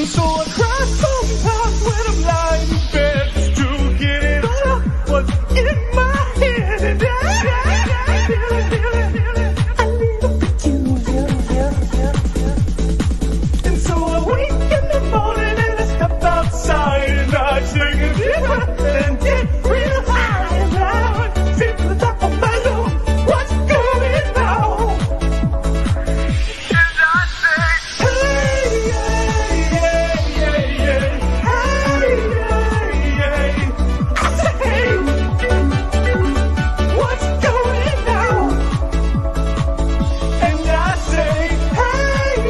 So I cry sometimes when I'm lying in bed just to get it all out what's in my head. And I need a peculiar. And so I wake in the morning and I step outside and I take a deep breath and get real high and loud. See to the top of my lungs what's going on. And I say, hey, yeah, yeah, yeah, yeah. Hey, yeah, yeah. I say, hey, what's going on? And I say, hey,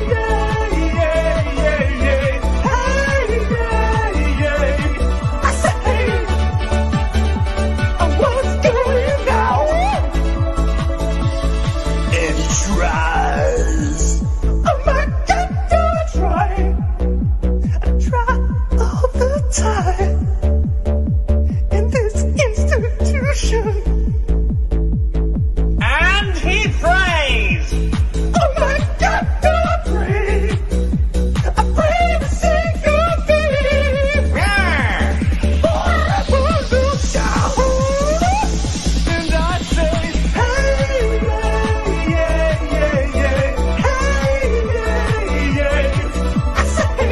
yeah, yeah, yeah, yeah. Hey, yeah, yeah. I say, hey, what's going on? And he tries. Oh my God, do I try? I try all the time in this institution. And he prays. Oh my God, do I pray? I pray to single thing. Forever to shout. And I say, hey, yeah, yeah, yeah, yeah. Hey, yeah, yeah. I say,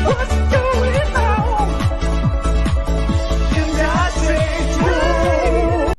what's going on? And I say, whoa.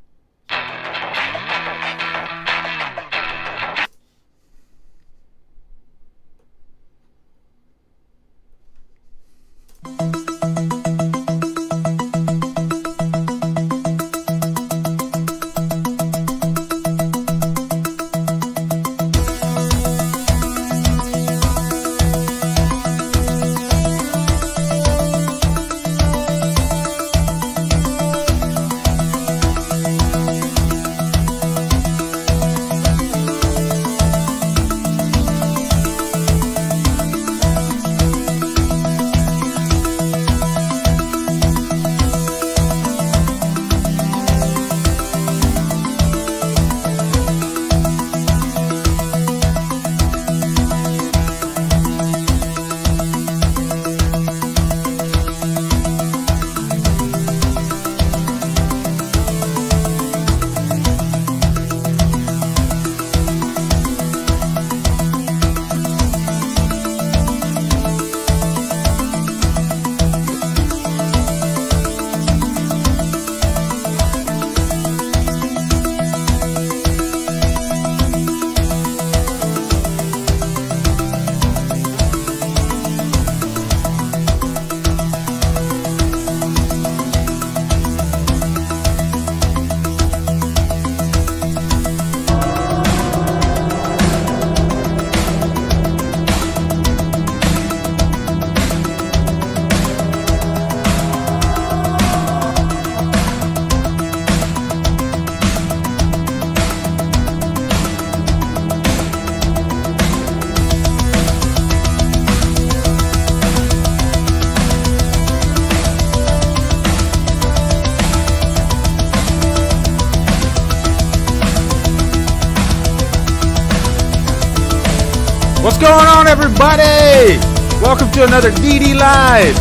What's going on, everybody? Welcome to another DDLive.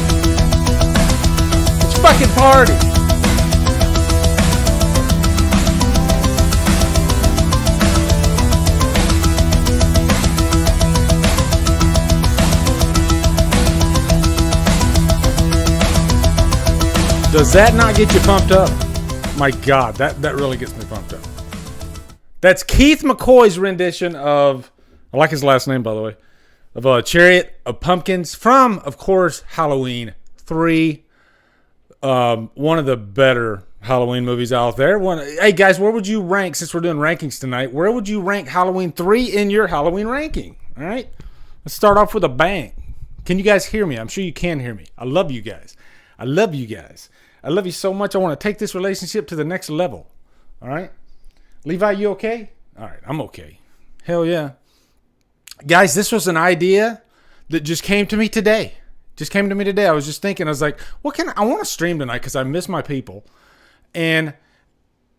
Let's fucking party. Does that not get you pumped up? My God, that really gets me pumped up. That's Keith McCoy's rendition of, I like his last name, by the way, of a Chariot of Pumpkins from, of course, Halloween 3. One of the better Halloween movies out there. Hey, guys, where would you rank, since we're doing rankings tonight, where would you rank Halloween 3 in your Halloween ranking? All right? Let's start off with a bang. Can you guys hear me? I'm sure you can hear me. I love you guys. I love you guys. I love you so much. I want to take this relationship to the next level. All right? Levi, you okay? All right, I'm okay. Hell yeah. Guys, this was an idea that just came to me today. I was just thinking, I was like, I want to stream tonight because I miss my people. And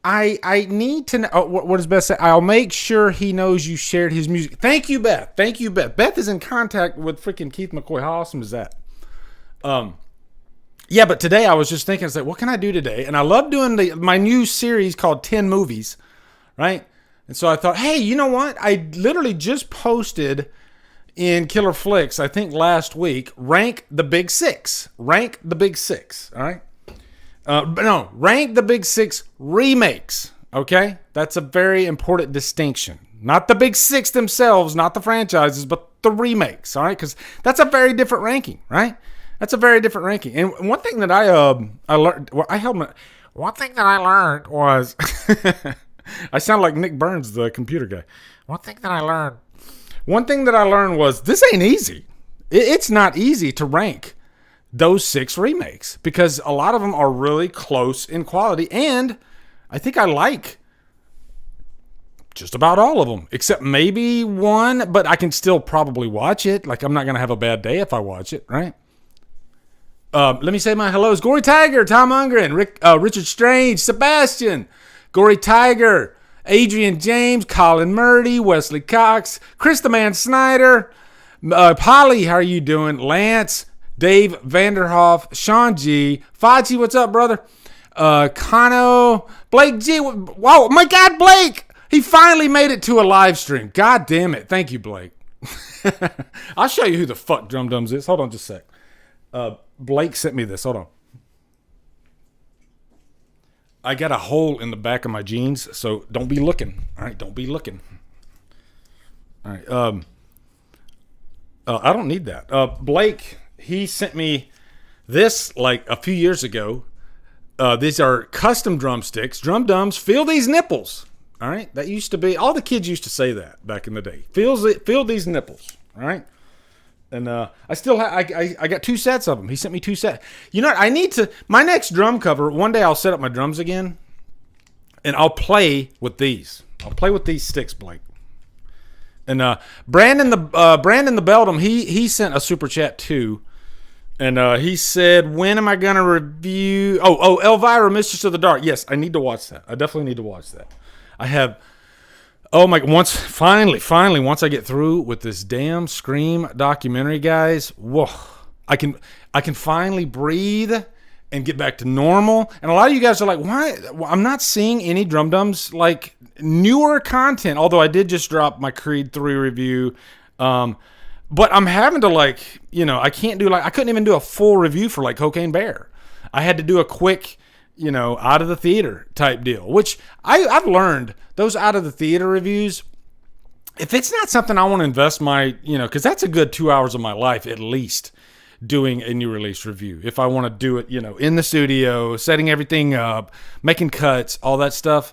I need to know what is best. I'll make sure he knows you shared his music. Thank you, Beth. Thank you, Beth. Beth is in contact with freaking Keith McCoy. How awesome is that? Yeah, but today I was just thinking, it's like, what can I do today? And I love doing my new series called 10 Movies, right? And so I thought, hey, you know what? I literally just posted in Killer Flicks, I think last week, rank the big six. Rank the big six, all right? Rank the big six remakes, okay? That's a very important distinction. Not the big six themselves, not the franchises, but the remakes, all right? Because that's a very different ranking, right? That's a very different ranking. And one thing that I learned, one thing that I learned was, I sound like Nick Burns, the computer guy. One thing that I learned was this ain't easy. It's not easy to rank those 6 remakes because a lot of them are really close in quality, and I think I like just about all of them except maybe one, but I can still probably watch it. Like, I'm not gonna have a bad day if I watch it, right? Let me say my hellos: Gory Tiger, Tom Ungren, Richard Strange, Sebastian, Gory Tiger, Adrian James, Colin Murdy, Wesley Cox, Chris the Man Snyder, Polly, how are you doing? Lance, Dave Vanderhoff, Sean G, Fachi, what's up, brother? Kano, Blake G. Wow, my God, Blake! He finally made it to a live stream. God damn it. Thank you, Blake. I'll show you who the fuck Drumdums is. Hold on just a sec. Blake sent me this. Hold on. I got a hole in the back of my jeans, so don't be looking. All right, don't be looking. All right. I don't need that. Blake, he sent me this like a few years ago. These are custom drumsticks. Drumdums, feel these nipples. All right, that used to be, all the kids used to say that back in the day. Feel these nipples. All right. And I still have, I got 2 sets of them. He sent me 2 sets. You know what? I need to, my next drum cover, one day I'll set up my drums again and I'll play with these. I'll play with these sticks, Blake. And Brandon the Beldam, he sent a super chat too. And he said, when am I going to review? Oh, Elvira, Mistress of the Dark. Yes, I need to watch that. I definitely need to watch that. I have, oh my, finally, once I get through with this damn Scream documentary, guys, whoa, I can finally breathe and get back to normal. And a lot of you guys are like, why? I'm not seeing any Drumdums like newer content, although I did just drop my Creed 3 review. But I'm having to I couldn't even do a full review for like Cocaine Bear. I had to do a quick, out of the theater type deal, which I've learned those out of the theater reviews, if it's not something I want to invest my, because that's a good 2 hours of my life at least doing a new release review. If I want to do it, in the studio, setting everything up, making cuts, all that stuff.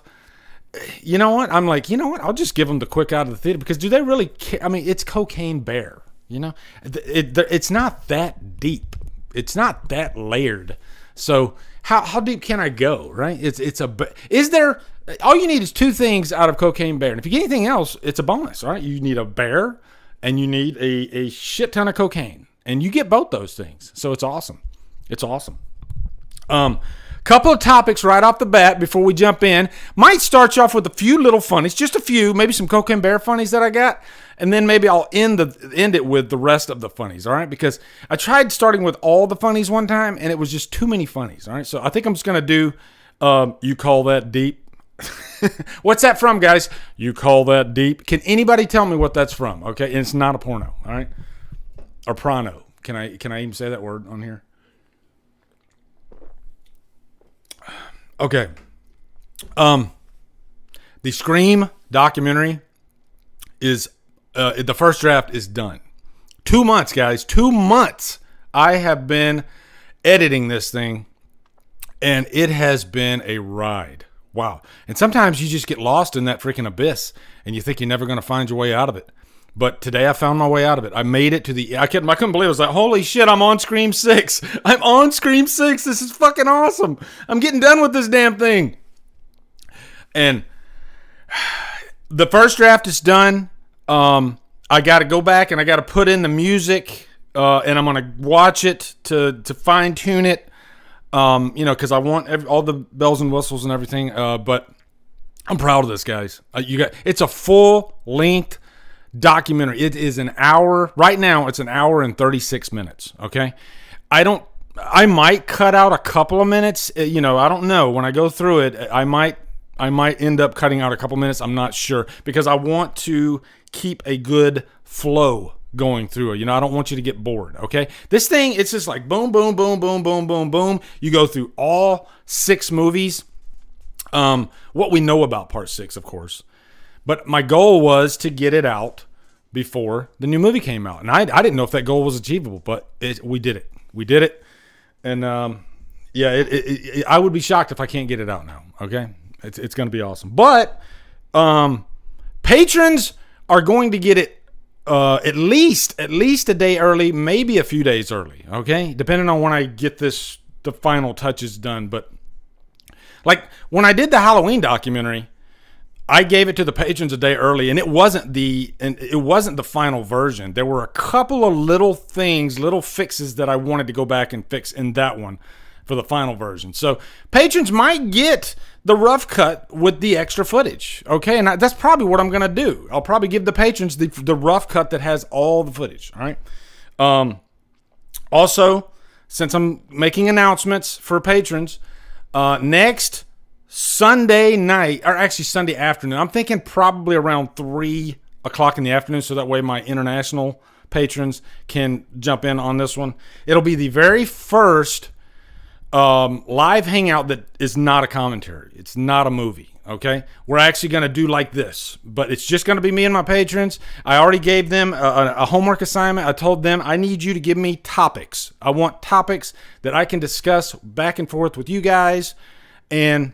You know what? I'm like, I'll just give them the quick out of the theater because do they really care? I mean, it's Cocaine Bear, it's not that deep. It's not that layered. So how deep can I go? Right? Is there, all you need is 2 things out of Cocaine Bear. And if you get anything else, it's a bonus, all right? You need a bear and you need a shit ton of cocaine. And you get both those things. So it's awesome. It's awesome. Couple of topics right off the bat before we jump in. Might start you off with a few little funnies, just a few, maybe some Cocaine Bear funnies that I got, and then maybe I'll end it with the rest of the funnies, all right? Because I tried starting with all the funnies one time, and it was just too many funnies, all right? So I think I'm just going to do, You Call That Deep? What's that from, guys? You Call That Deep? Can anybody tell me what that's from, okay? And it's not a porno, all right? Or prano. Can I even say that word on here? Okay. The Scream documentary is the first draft is done. 2 months, guys. 2 months. I have been editing this thing, and it has been a ride. Wow. And sometimes you just get lost in that freaking abyss, and you think you're never going to find your way out of it. But today I found my way out of it. I made it to the... I couldn't believe it. I was like, holy shit, I'm on Scream 6. I'm on Scream 6. This is fucking awesome. I'm getting done with this damn thing. And the first draft is done. I got to go back and I got to put in the music. And I'm going to watch it to fine tune it. Because I want all the bells and whistles and everything. But I'm proud of this, guys. It's a full length documentary. It is an hour. Right now, it's an hour and 36 minutes. Okay. I might cut out a couple of minutes. I don't know. When I go through it, I might end up cutting out a couple minutes. I'm not sure, because I want to keep a good flow going through it. I don't want you to get bored. Okay. This thing, it's just like boom, boom, boom, boom, boom, boom, boom. You go through all 6 movies. What we know about part 6, of course, but my goal was to get it out before the new movie came out. And I didn't know if that goal was achievable, but we did it. We did it. And, I would be shocked if I can't get it out now. Okay. It's going to be awesome. But, patrons are going to get it, at least a day early, maybe a few days early. Okay. Depending on when I get the final touches done. But, like, when I did the Halloween documentary, I gave it to the patrons a day early, and it wasn't the final version. There were a couple of little fixes that I wanted to go back and fix in that one for the final version. So patrons might get the rough cut with the extra footage. Okay, and that's probably what I'm gonna do. I'll probably give the patrons the rough cut that has all the footage. All right. Also, since I'm making announcements for patrons. Next Sunday night, or actually Sunday afternoon, I'm thinking probably around 3 o'clock in the afternoon, so that way my international patrons can jump in on this one. It'll be the very first live hangout that is not a commentary. It's not a movie. Okay, we're actually going to do like this, but it's just going to be me and my patrons. I already gave them a homework assignment. I told them I need you to give me topics. I want topics that I can discuss back and forth with you guys, and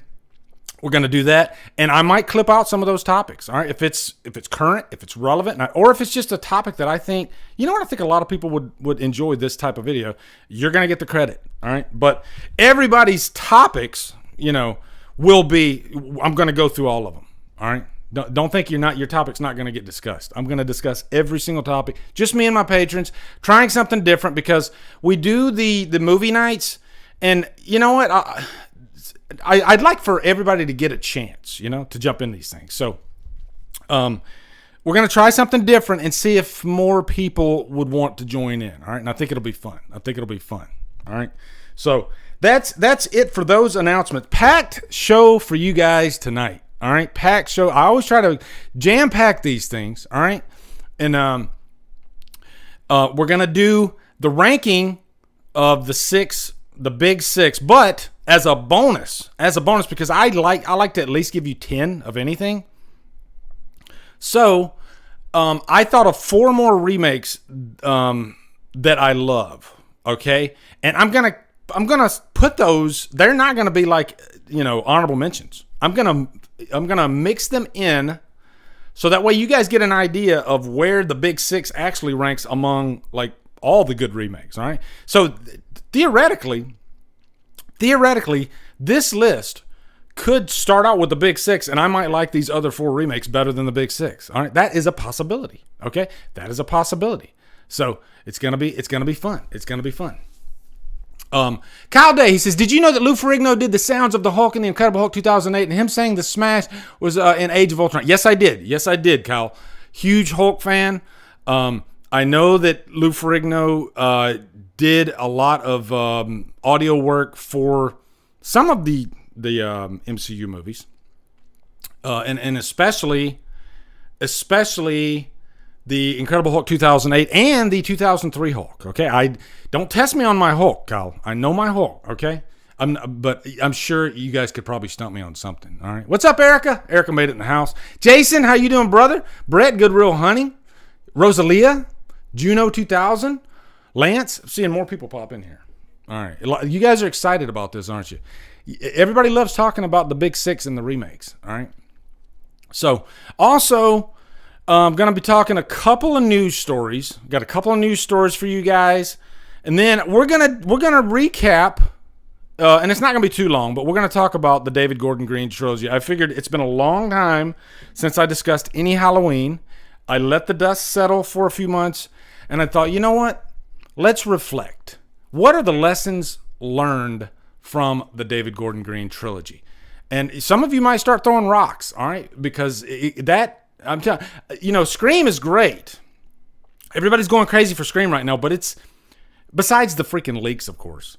we're going to do that. And I might clip out some of those topics. All right, if it's current, if it's relevant, or if it's just a topic that I think, I think a lot of people would enjoy this type of video. You're going to get the credit. All right, but everybody's topics, will be, I'm going to go through all of them. All right. Don't think your topic's not going to get discussed. I'm going to discuss every single topic. Just me and my patrons trying something different, because we do the movie nights, and you know what? I'd like for everybody to get a chance, to jump in these things. So, we're going to try something different and see if more people would want to join in. All right. And I think it'll be fun. All right. So, that's it for those announcements. Packed show for you guys tonight. All right, packed show. I always try to jam pack these things. All right, and we're gonna do the ranking of the big six, but as a bonus, because I like to at least give you 10 of anything. So I thought of 4 more remakes that I love. Okay, and I'm gonna put those. They're not gonna be like honorable mentions. I'm gonna mix them in, so that way you guys get an idea of where the big 6 actually ranks among like all the good remakes. All right. So theoretically, this list could start out with the big 6, and I might like these other 4 remakes better than the big 6. All right. That is a possibility. Okay. That is a possibility. So it's gonna be fun. It's gonna be fun. Kyle Day, he says, did you know that Lou Ferrigno did the sounds of the Hulk in the Incredible Hulk 2008, and him saying the smash was in Age of Ultron? Yes, I did, Kyle. Huge Hulk fan. I know that Lou Ferrigno did a lot of audio work for some of the MCU movies, and especially the Incredible Hulk 2008 and the 2003 Hulk. Okay, don't test me on my Hulk, Kyle. I know my Hulk. Okay, but I'm sure you guys could probably stump me on something. All right, what's up, Erica? Erica made it in the house. Jason, how you doing, brother? Brett, Good Real Hunting, Rosalia, Juno 2000, Lance. I'm seeing more people pop in here. All right, you guys are excited about this, aren't you? Everybody loves talking about the big 6 and the remakes. All right, so also. I'm going to be talking a couple of news stories. Got a couple of news stories for you guys. And then we're going to recap, and it's not going to be too long, but we're going to talk about the David Gordon Green trilogy. I figured it's been a long time since I discussed any Halloween. I let the dust settle for a few months, and I thought, you know what? Let's reflect. What are the lessons learned from the David Gordon Green trilogy? And some of you might start throwing rocks, all right? Because I'm telling you, Scream is great. Everybody's going crazy for Scream right now, but it's, besides the freaking leaks, of course,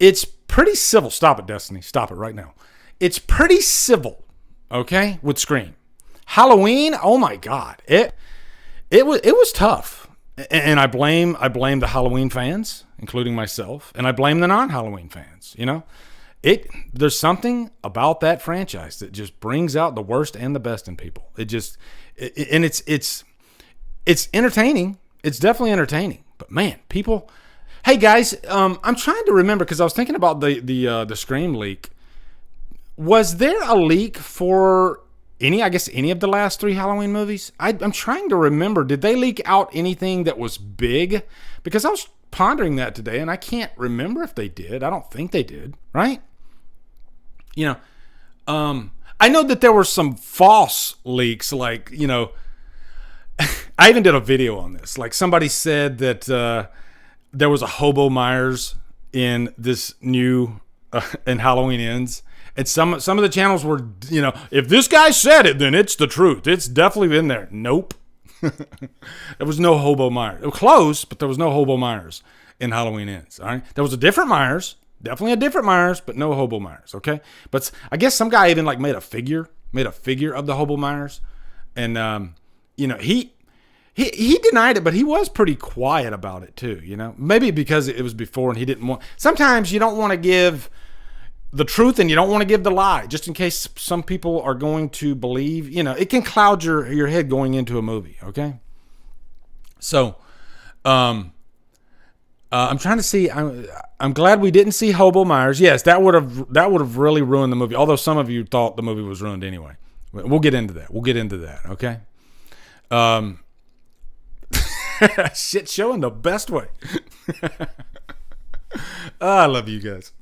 it's pretty civil. Stop it, Destiny. Stop it right now. It's pretty civil, okay, with Scream. Halloween, oh my God. It was tough. And I blame the Halloween fans, including myself, and I blame the non-Halloween fans, There's something about that franchise that just brings out the worst and the best in people. It's entertaining. It's definitely entertaining. But man, people, hey guys, I'm trying to remember because I was thinking about the Scream leak. Was there a leak for any of the last 3 Halloween movies? I'm trying to remember. Did they leak out anything that was big? Because I was pondering that today, and I can't remember if they did. I don't think they did, right? I know that there were some false leaks, like, I even did a video on this. Like, somebody said that there was a Hobo Myers in this new in Halloween Ends. And some of the channels were, if this guy said it, then it's the truth. It's definitely in there. Nope. There was no Hobo Myers. It was close, but there was no Hobo Myers in Halloween Ends. All right. There was a different Myers. Definitely a different Myers, but no Hobo Myers. Okay. But I guess some guy even made a figure of the Hobo Myers. And, he denied it, but he was pretty quiet about it too. Maybe because it was before and he didn't want, sometimes you don't want to give the truth and you don't want to give the lie, just in case some people are going to believe, it can cloud your head going into a movie. Okay. So, I'm trying to see, I'm glad we didn't see Hobo Myers. Yes, that would have really ruined the movie. Although some of you thought the movie was ruined anyway. We'll get into that. Okay. Shit show in the best way. I love you guys.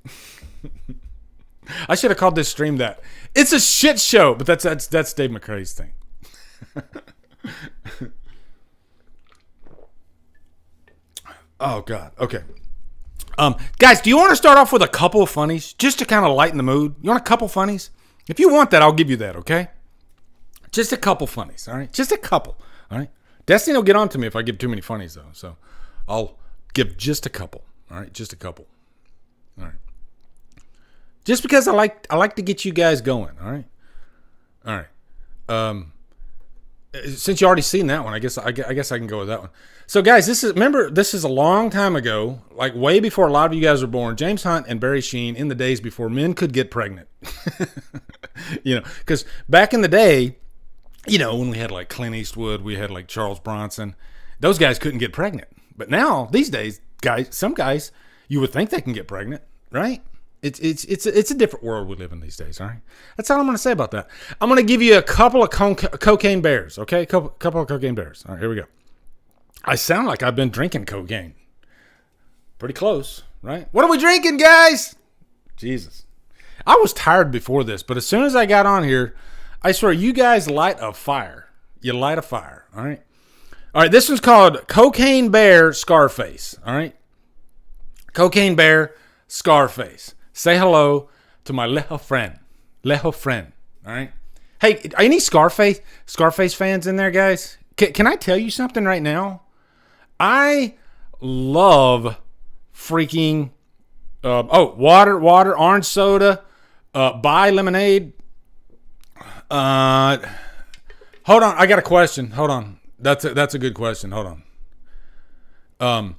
I should have called this stream that. It's a shit show, but that's Dave McCray's thing. Oh God. Okay. Guys, do you want to start off with a couple of funnies just to kind of lighten the mood? You want a couple funnies? If you want that, I'll give you that. Okay. Just a couple funnies. All right. Just a couple. All right. Destiny will get on to me if I give too many funnies though. So I'll give just a couple. All right. Just a couple. All right. Just because I like to get you guys going, all right? All right. Since you already seen that one, I guess I can go with that one. So guys, this is a long time ago, like way before a lot of you guys were born. James Hunt and Barry Sheen in the days before men could get pregnant. Because back in the day, when we had like Clint Eastwood, we had like Charles Bronson, those guys couldn't get pregnant. But now these days, some guys, you would think they can get pregnant, right? It's a different world we live in these days, all right? That's all I'm going to say about that. I'm going to give you a couple of cocaine bears, okay? Couple of cocaine bears. All right, here we go. I sound like I've been drinking cocaine. Pretty close, right? What are we drinking, guys? Jesus. I was tired before this, but as soon as I got on here, I swear, you guys light a fire. You light a fire, all right? All right, this one's called Cocaine Bear Scarface, all right? Cocaine Bear Scarface. Say hello to my little friend. Little friend. All right. Hey, any Scarface fans in there, guys? Can I tell you something right now? I love freaking water, orange soda, buy lemonade. Hold on, I got a question. Hold on. That's a good question. Hold on.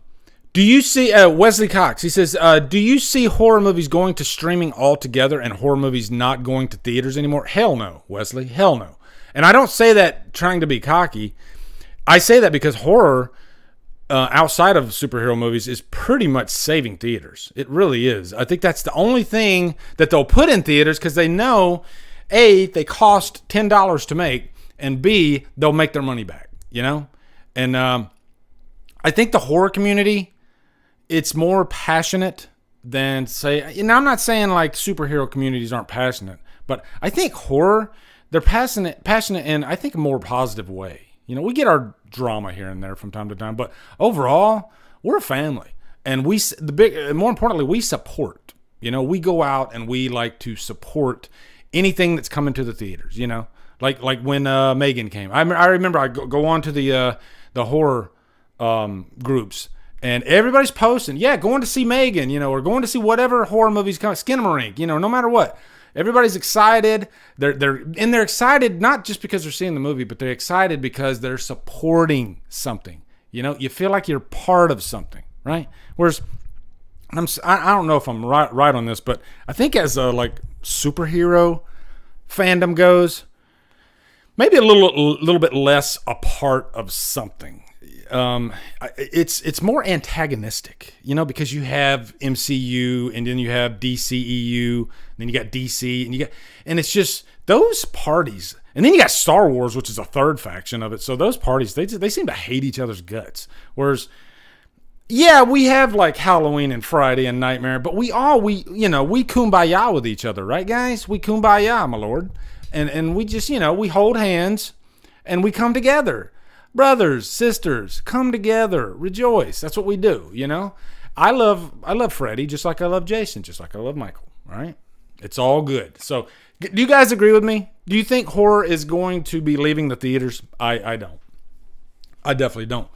Do you see Wesley Cox? He says, do you see horror movies going to streaming altogether and horror movies not going to theaters anymore? Hell no, Wesley. Hell no. And I don't say that trying to be cocky. I say that because horror outside of superhero movies is pretty much saving theaters. It really is. I think that's the only thing that they'll put in theaters because they know, A, they cost $10 to make, and B, they'll make their money back, And I think the horror community, it's more passionate than I'm not saying like superhero communities aren't passionate, but I think horror, they're passionate in, I think, a more positive way. We get our drama here and there from time to time, but overall, we're a family, and more importantly, we support. We go out and we like to support anything that's coming to the theaters. You know, like when Megan came. I remember I go on to the horror groups. And everybody's posting, yeah, going to see Megan, you know, or going to see whatever horror movies come, Skinamarink, you know, no matter what. Everybody's excited. They're excited not just because they're seeing the movie, but they're excited because they're supporting something. You know, you feel like you're part of something, right? Whereas I don't know if I'm right on this, but I think as like superhero fandom goes, maybe a little bit less a part of something. It's more antagonistic, you know, because you have MCU and then you have DCEU, and then you got DC, and it's just those parties, and then you got Star Wars, which is a third faction of it. So those parties, they seem to hate each other's guts. Whereas, yeah, we have like Halloween and Friday and Nightmare, but we kumbaya with each other, right, guys? We kumbaya, my lord, and we just, you know, we hold hands and we come together. Brothers, sisters, come together, rejoice. That's what we do, you know. I love Freddie just like I love Jason, just like I love Michael, right? It's all good. So, do you guys agree with me? Do you think horror is going to be leaving the theaters? I don't. I definitely don't.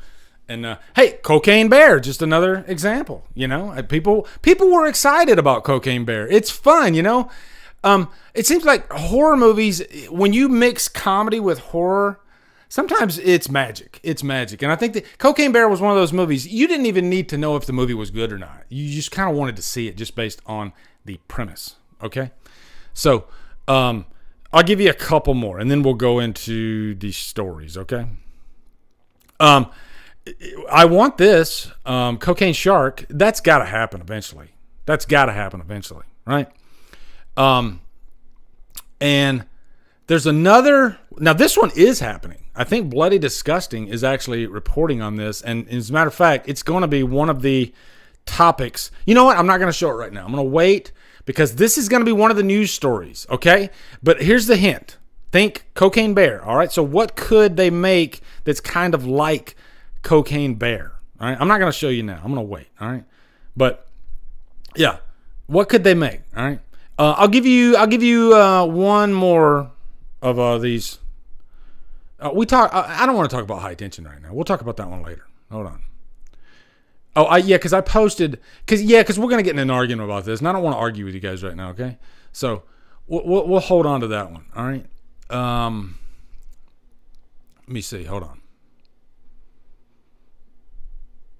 And hey, Cocaine Bear, just another example, you know. People were excited about Cocaine Bear. It's fun, you know. It seems like horror movies, when you mix comedy with horror, sometimes it's magic. It's magic. And I think that Cocaine Bear was one of those movies, you didn't even need to know if the movie was good or not. You just kind of wanted to see it just based on the premise. Okay? So, I'll give you a couple more, and then we'll go into the stories, okay? I want this, Cocaine Shark, that's got to happen eventually. Right? And there's another, now this one is happening. I think Bloody Disgusting is actually reporting on this, and as a matter of fact, it's going to be one of the topics. You know what? I'm not going to show it right now. I'm going to wait because this is going to be one of the news stories, okay? But here's the hint. Think Cocaine Bear, all right? So what could they make that's kind of like Cocaine Bear, all right? I'm not going to show you now. I'm going to wait, all right? But yeah, what could they make, all right? I'll give you one more of these. I don't want to talk about High Tension right now. We'll talk about that one later. Hold on. Because I posted, because we're gonna get in an argument about this, and I don't want to argue with you guys right now. Okay, so we'll hold on to that one. All right. Let me see. Hold on.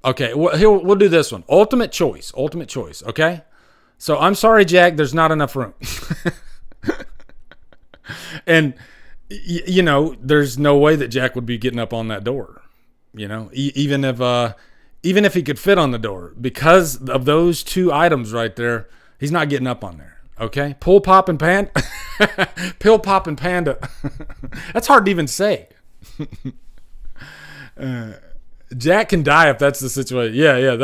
Okay, we'll do this one. Ultimate choice. Okay. So I'm sorry, Jack. There's not enough room. And you know, there's no way that Jack would be getting up on that door. You know, even if he could fit on the door, because of those two items right there, he's not getting up on there. Okay, Pill Pop and Panda. That's hard to even say. Jack can die if that's the situation. Yeah.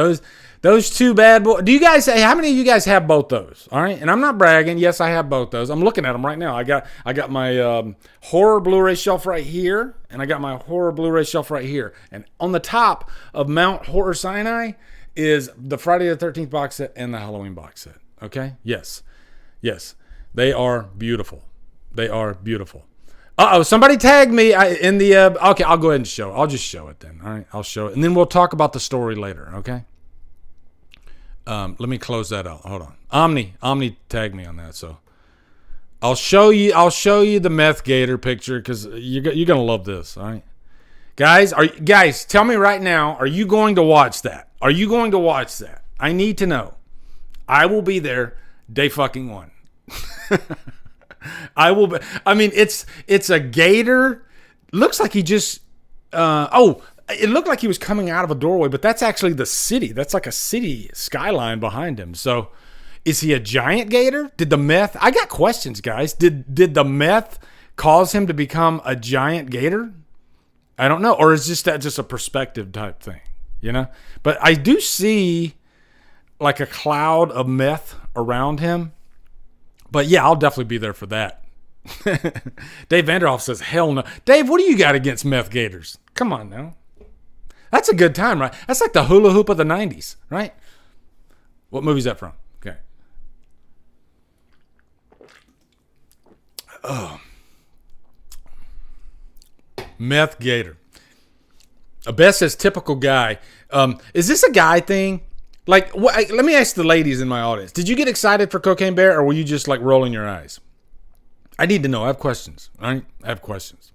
Those two bad boys. Do you guys say, how many of you guys have both those? All right. And I'm not bragging. Yes, I have both those. I'm looking at them right now. I got my horror Blu-ray shelf right here, and I got my horror Blu-ray shelf right here. And on the top of Mount Horror Sinai is the Friday the 13th box set and the Halloween box set. Okay? Yes. They are beautiful. Uh-oh, somebody tagged me in the... okay, I'll go ahead and show it. I'll just show it then. All right, I'll show it. And then we'll talk about the story later, okay? Let me close that out. Hold on. Omni tagged me on that, so... I'll show you the Meth Gator picture, because you're going to love this, all right? Guys, tell me right now, are you going to watch that? I need to know. I will be there day fucking one. I will be. I mean, it's a gator. Looks like he just. It looked like he was coming out of a doorway, but that's actually the city. That's like a city skyline behind him. So, is he a giant gator? Did the meth? I got questions, guys. Did the meth cause him to become a giant gator? I don't know, or is that just a perspective type thing? You know, but I do see like a cloud of meth around him. But yeah, I'll definitely be there for that. Dave Vanderhoff says, hell no. Dave, what do you got against meth gators? Come on now. That's a good time, right? That's like the hula hoop of the 90s, right? What movie is that from? Okay. Meth Gator. Best says typical guy. Is this a guy thing? Like, let me ask the ladies in my audience. Did you get excited for Cocaine Bear, or were you just like rolling your eyes? I need to know. I have questions. All right? I have questions.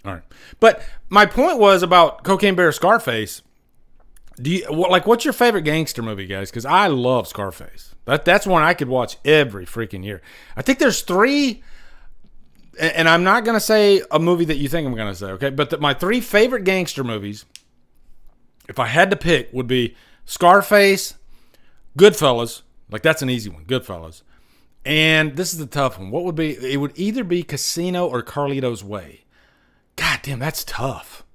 All right. But my point was about Cocaine Bear, Scarface. What's your favorite gangster movie, guys? Because I love Scarface. That's one I could watch every freaking year. I think there's 3, and I'm not going to say a movie that you think I'm going to say, okay? But my 3 favorite gangster movies, if I had to pick, would be Scarface, Goodfellas. Like, that's an easy one, Goodfellas. And this is the tough one. What would be? It would either be Casino or Carlito's Way. God damn, that's tough.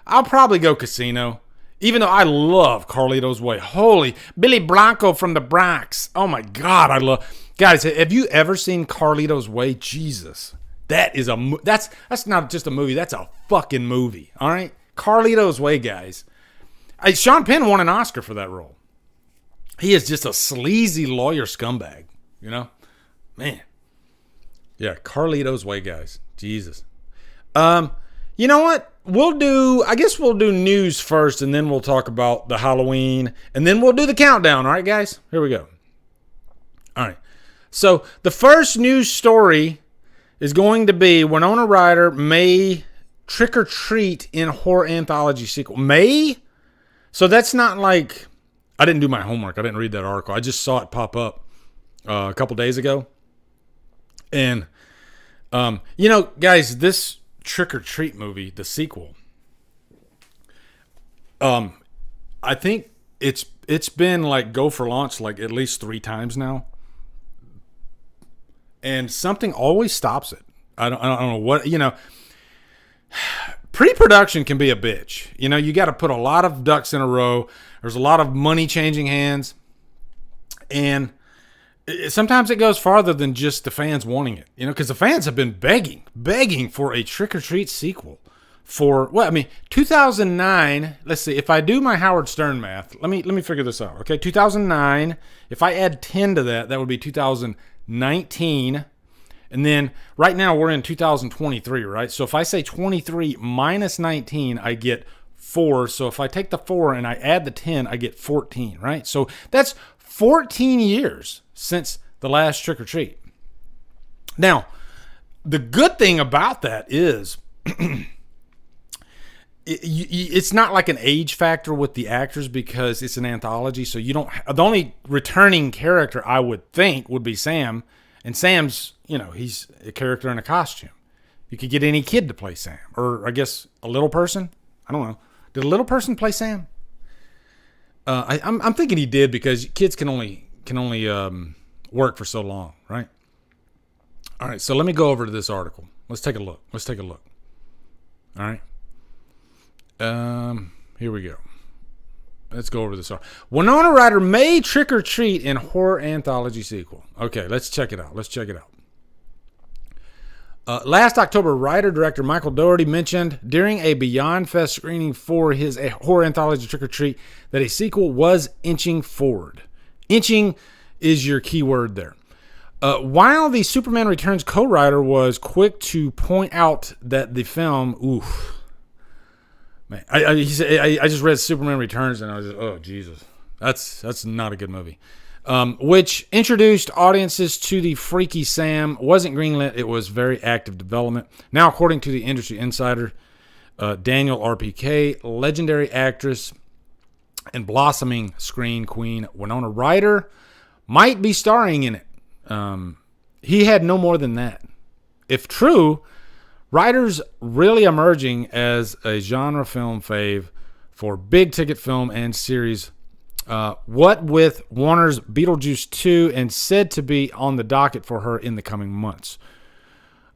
I'll probably go Casino. Even though I love Carlito's Way. Holy, Billy Blanco from the Bronx. Oh my God, I love. Guys, have you ever seen Carlito's Way? Jesus. That's not just a movie. That's a fucking movie. All right? Carlito's Way, guys. Sean Penn won an Oscar for that role. He is just a sleazy lawyer scumbag. You know? Man. Yeah, Carlito's Way, guys. Jesus. You know what? I guess we'll do news first, and then we'll talk about the Halloween, and then we'll do the countdown. All right, guys? Here we go. All right. So the first news story is going to be Winona Ryder may trick or treat in horror anthology sequel. May? So that's not like, I didn't do my homework. I didn't read that article. I just saw it pop up a couple days ago. And, guys, this Trick or Treat movie, the sequel, I think it's been like go for launch like at least 3 times now, and something always stops it. I don't know what, pre-production can be a bitch. You got to put a lot of ducks in a row. There's a lot of money changing hands, and sometimes it goes farther than just the fans wanting it, because the fans have been begging for a Trick or Treat sequel for 2009. Let's see, if I do my Howard Stern math, let me figure this out. Okay, 2009. If I add 10 to that would be 2019, and then right now we're in 2023, right? So if I say 23 minus 19, I get 4. So if I take the 4 and I add the 10, I get 14, right? So that's 14 years since the last Trick or Treat. Now, the good thing about that is it's not like an age factor with the actors because it's an anthology. So the only returning character I would think would be Sam, and Sam's, he's a character in a costume. You could get any kid to play Sam, or I guess a little person. I don't know. Did a little person play Sam? I'm thinking he did because kids can only work for so long, right? All right, so let me go over to this article. Let's take a look. All right. Here we go. Let's go over this article. Winona Ryder may trick or treat in horror anthology sequel. Okay, let's check it out. Last October, writer-director Michael Dougherty mentioned during a Beyond Fest screening for his horror anthology Trick or Treat that a sequel was inching forward. Inching is your key word there. While the Superman Returns co-writer was quick to point out that the film, man, I just read Superman Returns and I was just, oh Jesus, that's not a good movie. Which introduced audiences to the Freaky Sam, wasn't greenlit. It was very active development. Now, according to the industry insider, Daniel RPK, legendary actress and blossoming screen queen Winona Ryder might be starring in it. He had no more than that. If true, Ryder's really emerging as a genre film fave for big ticket film and series. What with Warner's Beetlejuice 2 and said to be on the docket for her in the coming months.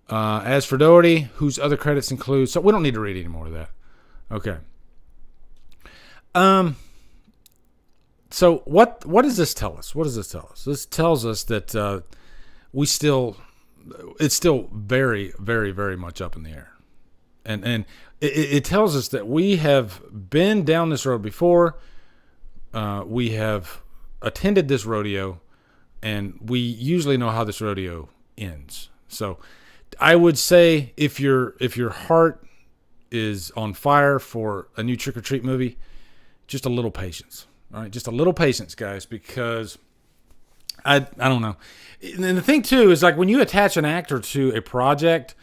As for Dougherty, whose other credits include... So we don't need to read any more of that. Okay. So what does this tell us? This tells us that it's still very, very, very much up in the air. And it tells us that we have been down this road before. We have attended this rodeo, and we usually know how this rodeo ends. So I would say if your heart is on fire for a new Trick or Treat movie, just a little patience. All right, just a little patience, guys, because I don't know. And the thing too is, like, when you attach an actor to a project,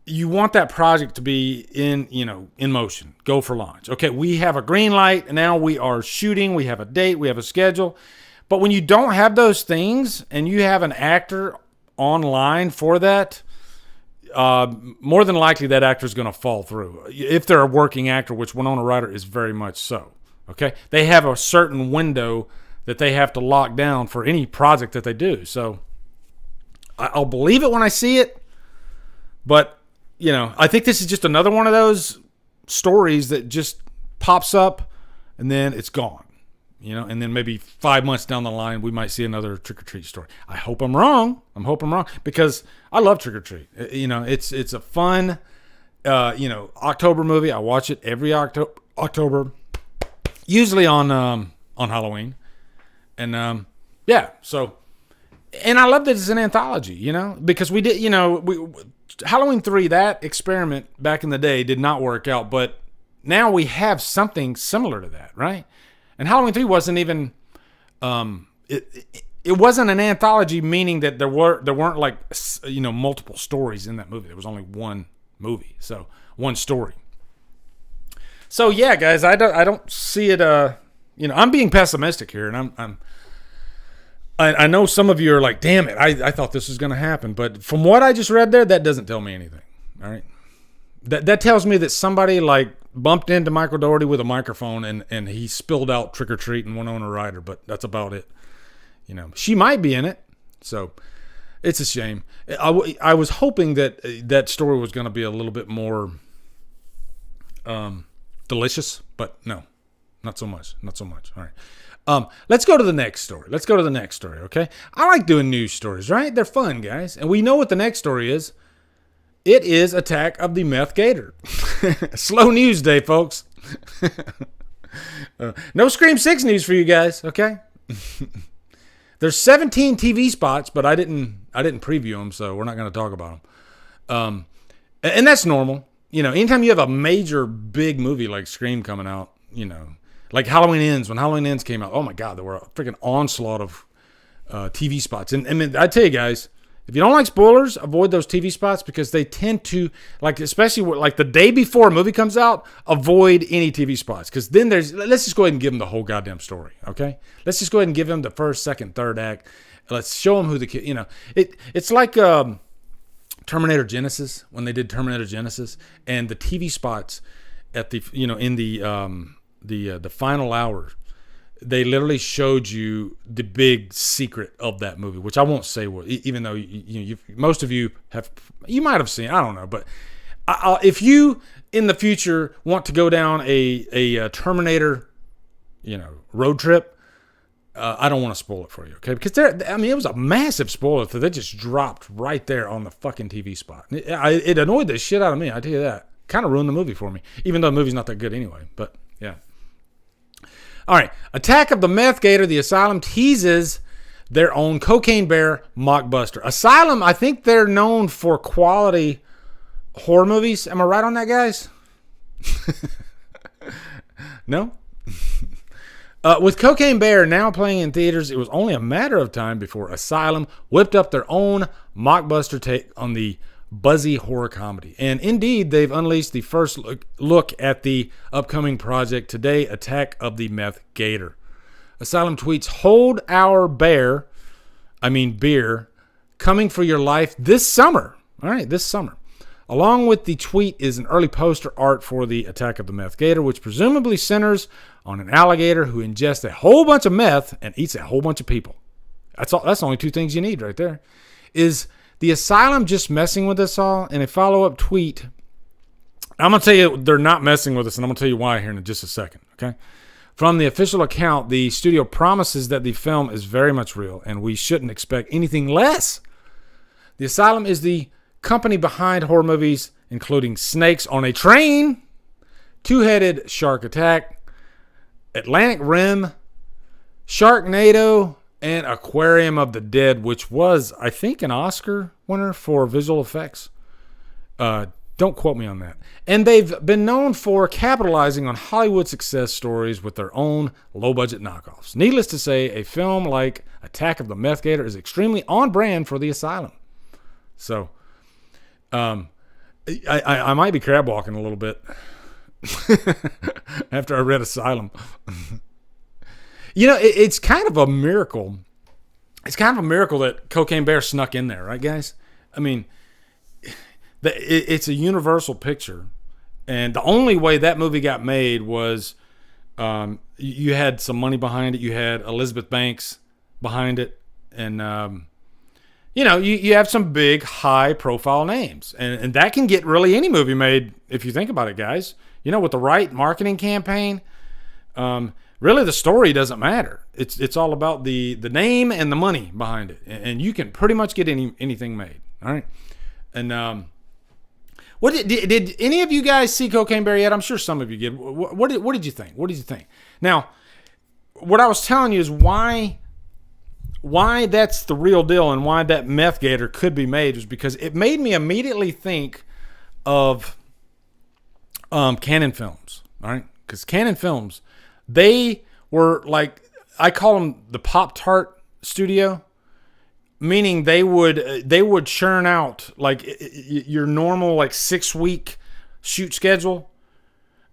you want that project to be in motion, go for launch. Okay, we have a green light, and now we are shooting. We have a date, we have a schedule. But when you don't have those things, and you have an actor online for that, more than likely that actor is going to fall through. If they're a working actor, which Winona Ryder is very much so. Okay, they have a certain window that they have to lock down for any project that they do. So I'll believe it when I see it, but I think this is just another one of those stories that just pops up and then it's gone. And then maybe 5 months down the line, we might see another Trick or Treat story. I hope I'm wrong. Because I love Trick or Treat. It's a fun, October movie. I watch it every October, usually on Halloween, and So, and I love that it's an anthology. Because we did, Halloween 3, that experiment back in the day did not work out, but now we have something similar to that, right? And Halloween 3 wasn't even, it wasn't an anthology, meaning that there weren't like, multiple stories in that movie. There was only one movie, so one story. So yeah, guys, I don't see it. I'm being pessimistic here, and I know some of you are like, damn it, I thought this was going to happen, but from what I just read there, that doesn't tell me anything. All right, that tells me that somebody like bumped into Michael Dougherty with a microphone and he spilled out Trick or Treat and Winona Ryder, but that's about it. She might be in it, so it's a shame. I was hoping that story was going to be a little bit more delicious, but no, not so much. All right. Let's go to the next story. Okay. I like doing news stories, right? They're fun, guys. And we know what the next story is. It is Attack of the Meth Gator. Slow news day, folks. No Scream 6 news for you guys, okay? There's 17 TV spots, but I didn't preview them, so we're not going to talk about them. And that's normal. Anytime you have a major big movie like Scream coming out, like Halloween Ends. When Halloween Ends came out, oh my God, there were a freaking onslaught of TV spots. And I mean, I tell you guys, if you don't like spoilers, avoid those TV spots because they tend to, like, especially like the day before a movie comes out, avoid any TV spots. Because then let's just go ahead and give them the whole goddamn story, okay? Let's just go ahead and give them the first, second, third act. Let's show them who the kid, it's like Terminator Genesis, when they did Terminator Genesis, and the TV spots at the, in the final hour, they literally showed you the big secret of that movie, which I won't say what, even though most of you might have seen. I don't know, but if you in the future want to go down a Terminator, road trip, I don't want to spoil it for you, okay? Because it was a massive spoiler that they just dropped right there on the fucking TV spot. It annoyed the shit out of me. I tell you that. Kind of ruined the movie for me, even though the movie's not that good anyway. But yeah. All right, Attack of the Meth Gator. The Asylum teases their own Cocaine Bear mockbuster. Asylum, I think they're known for quality horror movies. Am I right on that, guys? No? With Cocaine Bear now playing in theaters, it was only a matter of time before Asylum whipped up their own mockbuster take on the buzzy horror comedy. And indeed, they've unleashed the first look at the upcoming project today, Attack of the Meth Gator. Asylum tweets, "Hold our beer, coming for your life this summer." All right, this summer. Along with the tweet is an early poster art for the Attack of the Meth Gator, which presumably centers on an alligator who ingests a whole bunch of meth and eats a whole bunch of people. That's all. That's only two things you need right there. Is the Asylum just messing with us all? In a follow-up tweet, I'm going to tell you they're not messing with us, and I'm going to tell you why here in just a second, okay? From the official account, the studio promises that the film is very much real, and we shouldn't expect anything less. The Asylum is the company behind horror movies, including Snakes on a Train, Two-Headed Shark Attack, Atlantic Rim, Sharknado, and Aquarium of the Dead, which was, I think, an Oscar winner for visual effects. Don't quote me on that. And they've been known for capitalizing on Hollywood success stories with their own low-budget knockoffs. Needless to say, a film like Attack of the Meth Gator is extremely on brand for the Asylum. So, I might be crab walking a little bit after I read Asylum. It's kind of a miracle. It's kind of a miracle that Cocaine Bear snuck in there, right, guys? I mean, it's a universal picture, and the only way that movie got made was you had some money behind it. You had Elizabeth Banks behind it, and you have some big, high-profile names, and that can get really any movie made if you think about it, guys. With the right marketing campaign, really the story doesn't matter. It's all about the name and the money behind it, and you can pretty much get anything made. All right, and what did any of you guys see Cocaine Bear yet? I'm sure some of you did. What did you think? What did you think? Now, what I was telling you is why that's the real deal and why that Meth Gator could be made was because it made me immediately think of Canon Films. All right, because Canon Films, they were like, I call them the Pop-Tart studio. Meaning they would churn out like your normal like 6-week shoot schedule.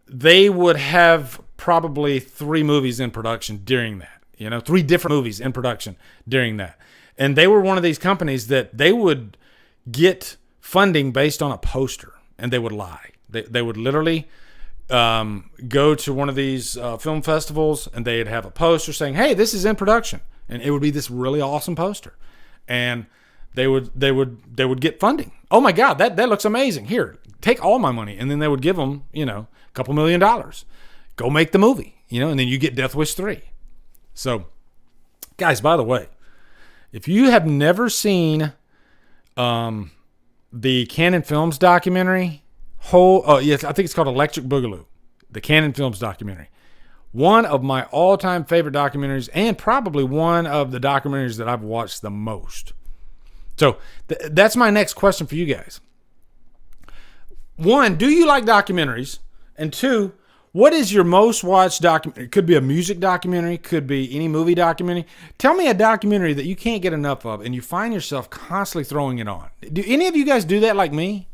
They would have probably 3 movies in production during that. 3 different movies in production during that. And they were one of these companies that they would get funding based on a poster, and they would lie. They would literally go to one of these film festivals, and they'd have a poster saying, "Hey, this is in production," and it would be this really awesome poster. And they would get funding. Oh my God, that looks amazing. Here, take all my money. And then they would give them, a couple $1 million. Go make the movie, and then you get Death Wish 3. So, guys, by the way, if you have never seen the Canon Films documentary, yes, I think it's called Electric Boogaloo, the Canon Films documentary. One of my all-time favorite documentaries, and probably one of the documentaries that I've watched the most. So that's my next question for you guys. 1, do you like documentaries? And 2, what is your most watched documentary? It could be a music documentary, could be any movie documentary. Tell me a documentary that you can't get enough of and you find yourself constantly throwing it on. Do any of you guys do that like me?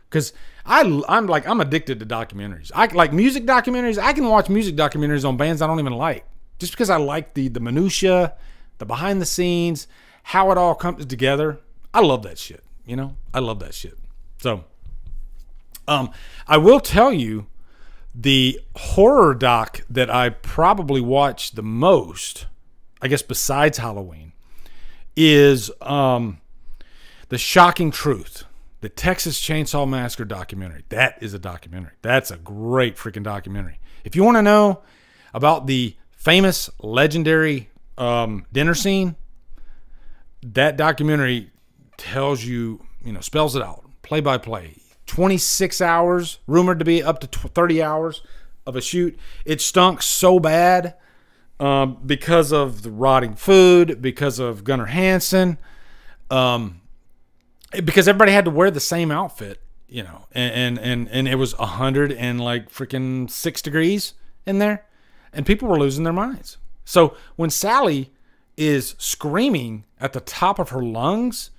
Because I'm addicted to documentaries. I like music documentaries. I can watch music documentaries on bands I don't even like, just because I like the minutia, the behind the scenes, how it all comes together. I love that shit. I love that shit. So, I will tell you the horror doc that I probably watched the most, I guess besides Halloween, is The Shocking Truth. The Texas Chainsaw Massacre documentary. That is a documentary. That's a great freaking documentary. If you want to know about the famous, legendary dinner scene, that documentary tells you, spells it out, play by play. 26 hours, rumored to be up to 30 hours of a shoot. It stunk so bad because of the rotting food, because of Gunnar Hansen, because everybody had to wear the same outfit, and it was 100 and like freaking 6 degrees in there, and people were losing their minds. So when Sally is screaming at the top of her lungs,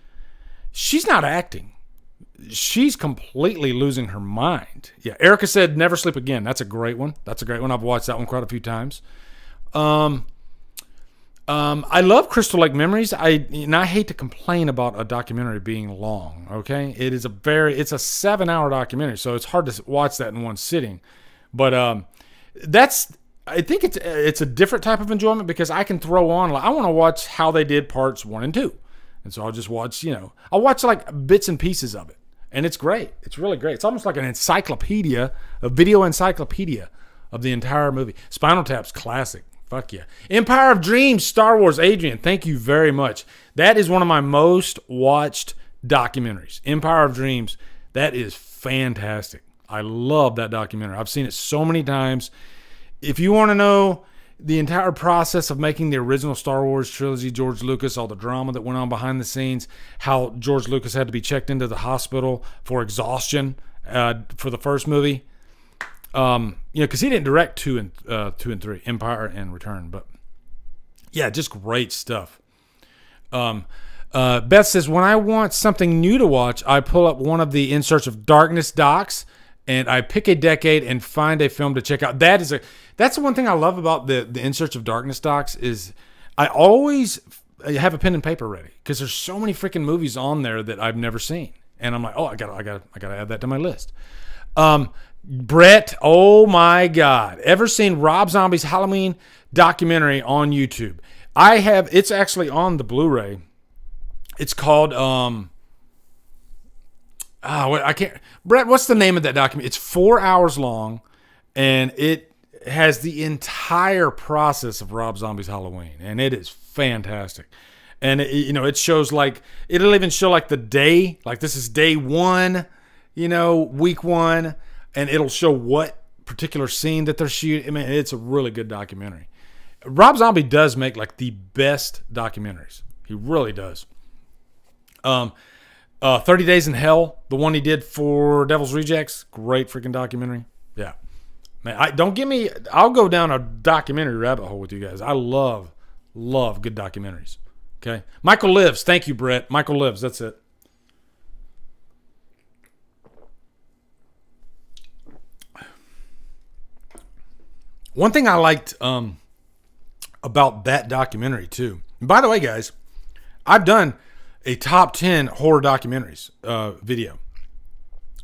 she's not acting. She's completely losing her mind. Yeah, Erica said Never Sleep Again. That's a great one. I've watched that one quite a few times. I love Crystal Lake Memories. I hate to complain about a documentary being long. Okay, it's a 7-hour documentary, so it's hard to watch that in one sitting. But I think it's a different type of enjoyment because I can throw on. I want to watch how they did parts 1 and 2, and so I'll just watch. I'll watch like bits and pieces of it, and it's great. It's really great. It's almost like an encyclopedia, a video encyclopedia of the entire movie. Spinal Tap's classic. Fuck yeah. Empire of Dreams, Star Wars. Adrian, thank you very much. That is one of my most watched documentaries. Empire of Dreams. That is fantastic. I love that documentary. I've seen it so many times. If you want to know, the entire process of making the original Star Wars trilogy, George Lucas, all the drama that went on behind the scenes, how George Lucas had to be checked into the hospital for exhaustion for the first movie. Because he didn't direct 2 and 3, Empire and Return, but yeah, just great stuff. Beth says, when I want something new to watch, I pull up one of the In Search of Darkness docs, and I pick a decade and find a film to check out. That's the one thing I love about the In Search of Darkness docs is I always have a pen and paper ready because there's so many freaking movies on there that I've never seen, and I'm like, oh, I gotta add that to my list. Brett, oh my God, ever seen Rob Zombie's Halloween documentary on YouTube? I have. It's actually on the Blu-ray. It's called I can't. Brett, what's the name of that document? It's 4 hours long, and it has the entire process of Rob Zombie's Halloween, and it is fantastic. And it shows it'll even show the day, this is day 1, week 1, and it'll show what particular scene that they're shooting. I mean, it's a really good documentary. Rob Zombie does make the best documentaries. He really does. 30 Days in Hell, the one he did for Devil's Rejects, great freaking documentary. Yeah, man, I'll go down a documentary rabbit hole with you guys. I love good documentaries. Okay, Michael Lives, thank you, Brett. Michael Lives, that's it. One thing I liked about that documentary too. And by the way, guys, I've done a top 10 horror documentaries video.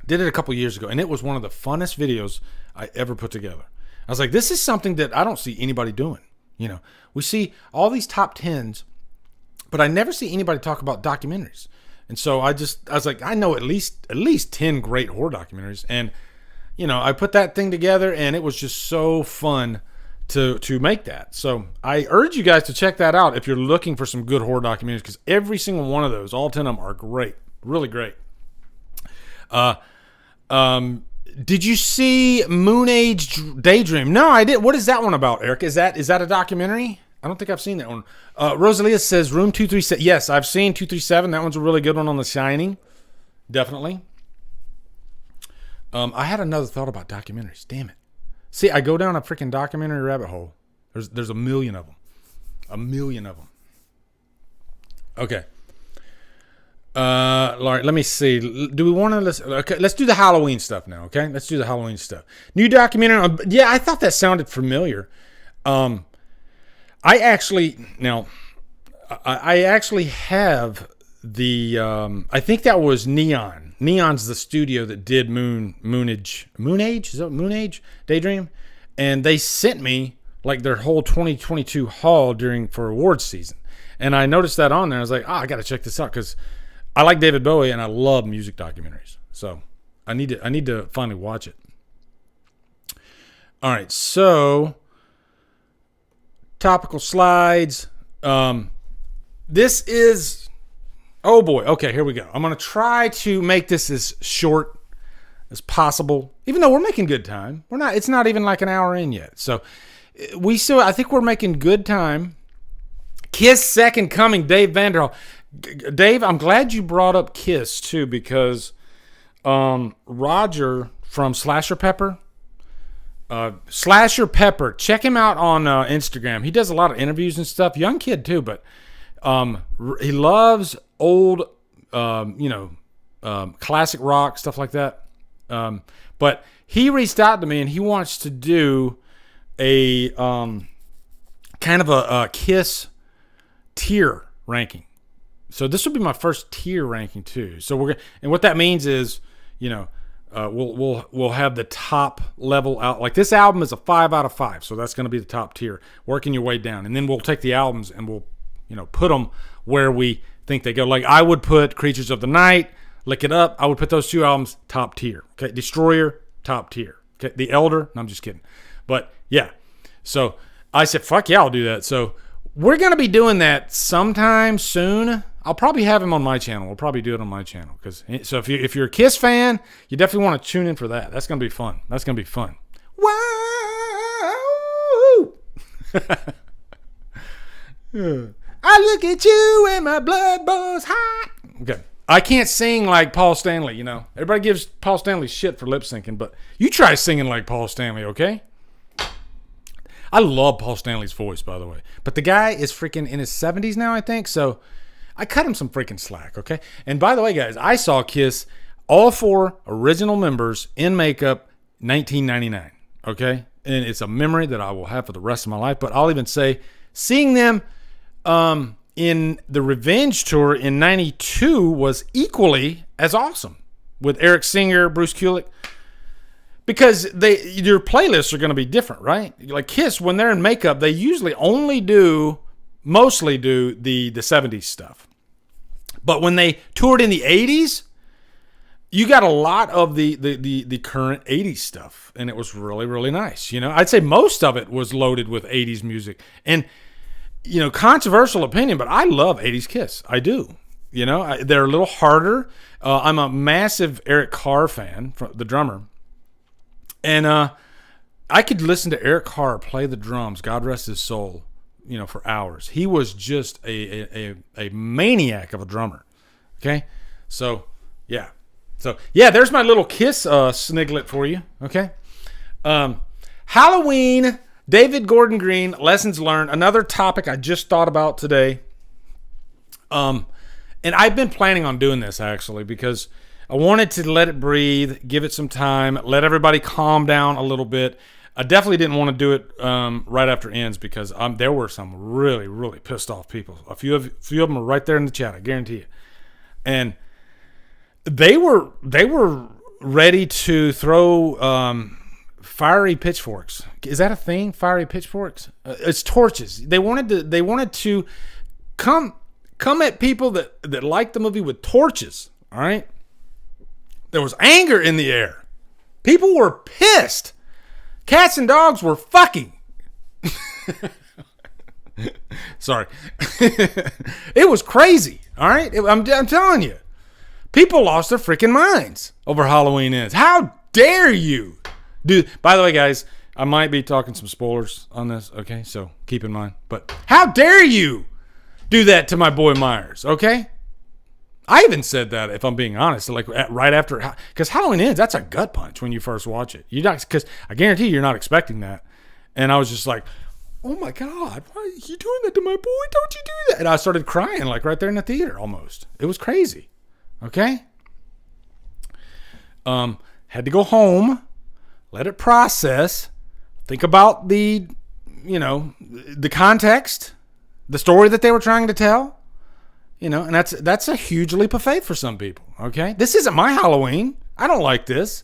Did it a couple years ago, and it was one of the funnest videos I ever put together. I was like, this is something that I don't see anybody doing. We see all these top 10s, but I never see anybody talk about documentaries. And so I was like, I know at least 10 great horror documentaries, and I put that thing together, and it was just so fun to make that. So I urge you guys to check that out if you're looking for some good horror documentaries, because every single one of those, all 10 of them, are great, really great. Did you see Moon Age Daydream? No, I did. What is that one about, Eric? Is that a documentary? I don't think I've seen that one. Rosalia says Room 237. Yes, I've seen 237. That one's a really good one on The Shining. Definitely. I had another thought about documentaries. Damn it. See, I go down a freaking documentary rabbit hole. There's a million of them. A million of them. Okay. Laurie, let me see. Do we want to listen? Okay, let's do the Halloween stuff now, okay? Let's do the Halloween stuff. New documentary. Yeah, I thought that sounded familiar. I actually have the, I think that was Neon. Neon's the studio that did Moonage? Is that Moonage Daydream? And they sent me their whole 2022 haul for awards season. And I noticed that on there. I was like, I got to check this out because I like David Bowie and I love music documentaries. So I need to finally watch it. All right, so topical slides. This is, oh boy. Okay, here we go. I'm going to try to make this as short as possible, even though we're making good time. It's not even an hour in yet. So I think we're making good time. Kiss Second Coming, Dave Vanderhall. Dave, I'm glad you brought up Kiss too, because Roger from Slasher Pepper, check him out on Instagram. He does a lot of interviews and stuff. Young kid too, but he loves old, classic rock, stuff like that. But he reached out to me and he wants to do a kind of a Kiss tier ranking. So this will be my first tier ranking too. So and what that means is, we'll have the top level out. This album is a 5 out of 5, so that's going to be the top tier. Working your way down, and then we'll take the albums and we'll, put them where we think they go. I would put Creatures of the Night, Lick It Up. I would put those two albums top tier. Okay, Destroyer top tier. Okay, The Elder. No, I'm just kidding. But yeah, so I said, fuck yeah, I'll do that. So we're going to be doing that sometime soon. I'll probably have him on my channel. We'll probably do it on my channel. So if you're a Kiss fan, you definitely want to tune in for that. That's going to be fun. Wow! I look at you and my blood boils hot. Okay. I can't sing like Paul Stanley, you know. Everybody gives Paul Stanley shit for lip syncing, but you try singing like Paul Stanley, okay? I love Paul Stanley's voice, by the way. But the guy is freaking in his 70s now, I think. So I cut him some freaking slack, okay? And by the way, guys, I saw Kiss, all 4 original members in makeup, 1999, okay? And it's a memory that I will have for the rest of my life. But I'll even say, seeing them in the Revenge Tour in 92 was equally as awesome with Eric Singer, Bruce Kulick. Because your playlists are going to be different, right? Like Kiss, when they're in makeup, they usually mostly do the 70s stuff. But when they toured in the 80s, you got a lot of the current 80s stuff. And it was really, really nice. You know, I'd say most of it was loaded with 80s music. And, you know, controversial opinion, but I love 80s Kiss. I do. You know, they're a little harder. I'm a massive Eric Carr fan, the drummer. And I could listen to Eric Carr play the drums, God rest his soul, you know, for hours. He was just a maniac of a drummer. Okay? So, yeah. There's my little Kiss sniglet for you. Okay? Halloween, David Gordon Green, lessons learned. Another topic I just thought about today. And I've been planning on doing this, actually, because I wanted to let it breathe, give it some time, let everybody calm down a little bit. I definitely didn't want to do it right after ends because there were some really, really pissed off people. A few of them are right there in the chat, I guarantee you. And they were ready to throw fiery pitchforks. Is that a thing? Fiery pitchforks? It's torches. They wanted to come at people that like the movie with torches. All right. There was anger in the air. People were pissed. Cats and dogs were fucking. Sorry. It was crazy. All right? I'm telling you. People lost their freaking minds over Halloween Ends. How dare you? Dude, by the way, guys, I might be talking some spoilers on this, okay? So keep in mind. But how dare you do that to my boy Myers, okay? I even said that, if I'm being honest, like right after, because Halloween Ends, that's a gut punch when you first watch it. Because I guarantee you're not expecting that. And I was just like, oh my God, why are you doing that to my boy? Don't you do that? And I started crying, like right there in the theater almost. It was crazy. Okay? Had to go home, let it process, think about the context, the story that they were trying to tell. You know, and that's a huge leap of faith for some people. Okay, this isn't my Halloween. I don't like this,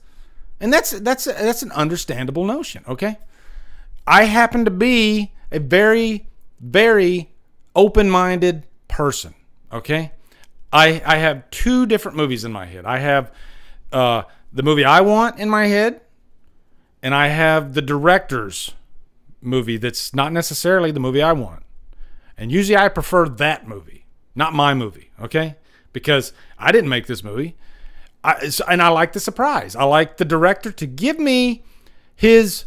and that's an understandable notion. Okay, I happen to be a very, very open-minded person. Okay, I have 2 different movies in my head. I have the movie I want in my head, and I have the director's movie that's not necessarily the movie I want. And usually I prefer that movie. Not my movie, okay? Because I didn't make this movie. And I like the surprise. I like the director to give me his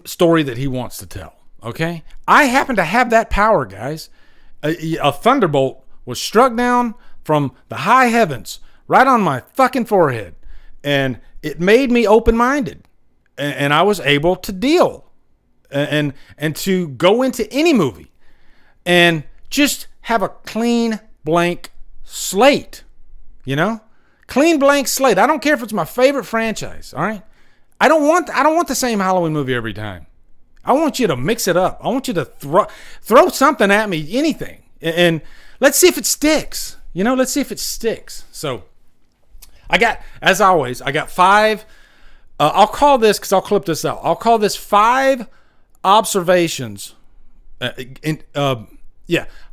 story that he wants to tell, okay? I happen to have that power, guys. A thunderbolt was struck down from the high heavens right on my fucking forehead. And it made me open-minded. And I was able to deal and to go into any movie and just have a clean blank slate, you know, clean blank slate. I don't care if it's my favorite franchise. All right. I don't want the same Halloween movie every time. I want you to mix it up. I want you to throw something at me, anything. And let's see if it sticks, you know, let's see if it sticks. So as always, I got 5, I'll call this, cause I'll clip this out. I'll call this 5 observations. I'll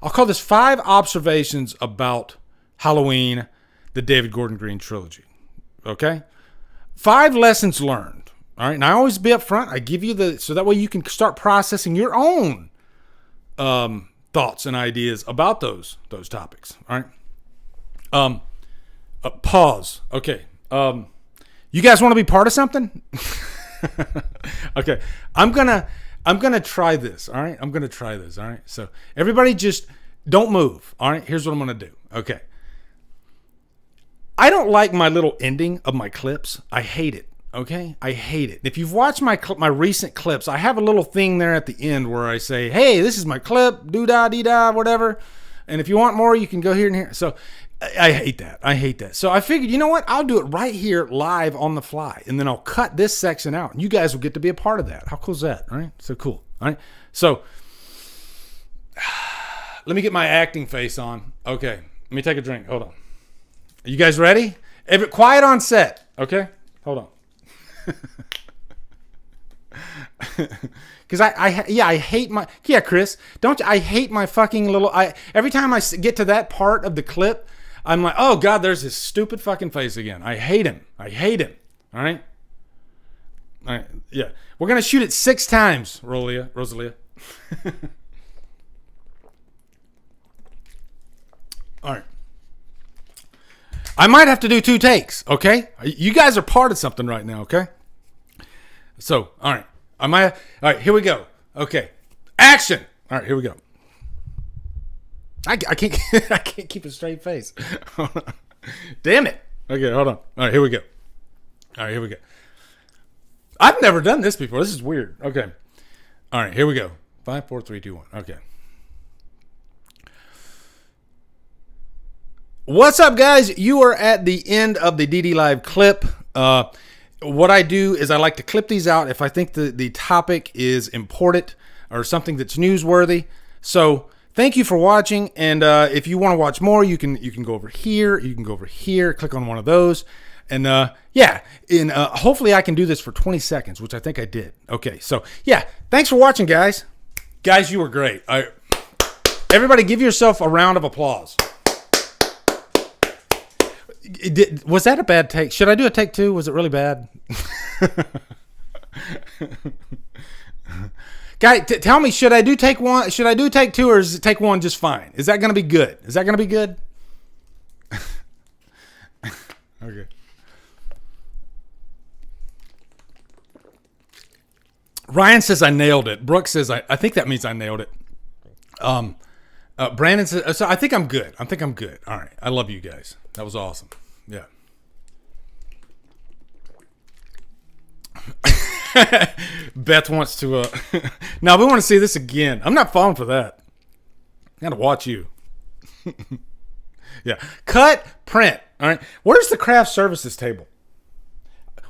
call this 5 observations about Halloween, the David Gordon Green trilogy. Okay? 5 lessons learned. All right? And I always be up front. I give you so that way you can start processing your own thoughts and ideas about those topics. All right? Pause. Okay. You guys want to be part of something? Okay. I'm gonna I'm going to try this. All right. I'm going to try this. All right. So everybody just don't move. All right. Here's what I'm going to do. Okay. I don't like my little ending of my clips. I hate it. Okay. I hate it. If you've watched my recent clips, I have a little thing there at the end where I say, hey, this is my clip, doo-da-dee-da, whatever. And if you want more, you can go here and here. So I hate that. I hate that. So I figured, you know what? I'll do it right here live on the fly. And then I'll cut this section out. And you guys will get to be a part of that. How cool is that? All right. So cool. All right. So let me get my acting face on. Okay. Let me take a drink. Hold on. Are you guys ready? Quiet on set. Okay. Hold on. Because I hate my, Chris, don't you? I hate my fucking little, every time I get to that part of the clip, I'm like, oh God, there's his stupid fucking face again. I hate him. All right. Yeah. We're going to shoot it 6 times, Rosalia. All right. I might have to do 2 takes. Okay. You guys are part of something right now. Okay. So, all right. All right, here we go. Okay. Action. All right, here we go. I can't I can't keep a straight face. Damn it. Okay, hold on. All right, here we go. I've never done this before. This is weird. Okay. All right, here we go. 5, 4, 3, 2, 1. Okay. What's up, guys? You are at the end of the DDLive clip. What I do is I like to clip these out if I think the topic is important or something that's newsworthy. So thank you for watching. And if you want to watch more, you can go over here. You can go over here, click on one of those. And hopefully I can do this for 20 seconds, which I think I did. Okay, so yeah, thanks for watching, guys. Guys, you were great. Everybody give yourself a round of applause. Was that a bad take? Should I do a take 2? Was it really bad? Guy, tell me, should I do take 1? Should I do take 2, or is it take 1 just fine? Is that going to be good? Okay. Ryan says I nailed it. Brooke says I think that means I nailed it. Brandon says, so I think I'm good. All right. I love you guys. That was awesome. Yeah. Beth wants to, now we want to see this again. I'm not falling for that. I gotta watch you. Yeah. Cut, print. All right. Where's the craft services table?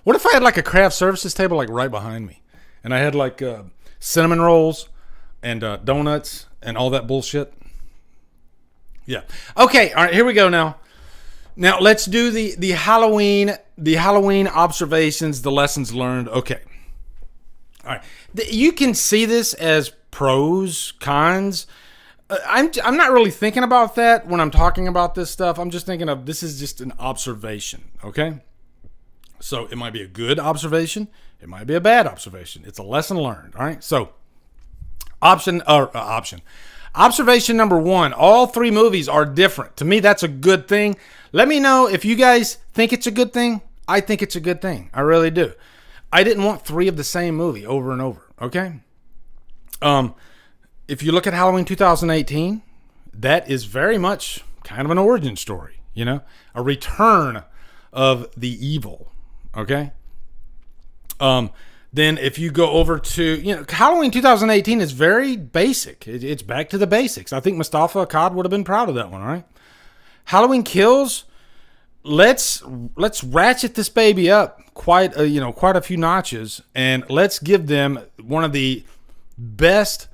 What if I had like a craft services table like right behind me? And I had like cinnamon rolls and donuts and all that bullshit. Yeah. Okay. All right. Here we go now. Now let's do the Halloween observations, the lessons learned. Okay. All right. You can see this as pros, cons. I'm not really thinking about that when I'm talking about this stuff. I'm just thinking of this is just an observation. Okay. So it might be a good observation. It might be a bad observation. It's a lesson learned. All right. So observation number 1, all 3 movies are different. To me, that's a good thing. Let me know if you guys think it's a good thing. I think it's a good thing. I really do. I didn't want 3 of the same movie over and over. Okay. If you look at Halloween 2018, that is very much kind of an origin story, a return of the evil. Okay. Then if you go over to, Halloween 2018 is very basic. It's back to the basics. I think Mustafa Akkad would have been proud of that one, all right? Halloween Kills, let's ratchet this baby up quite a few notches, and let's give them one of the best,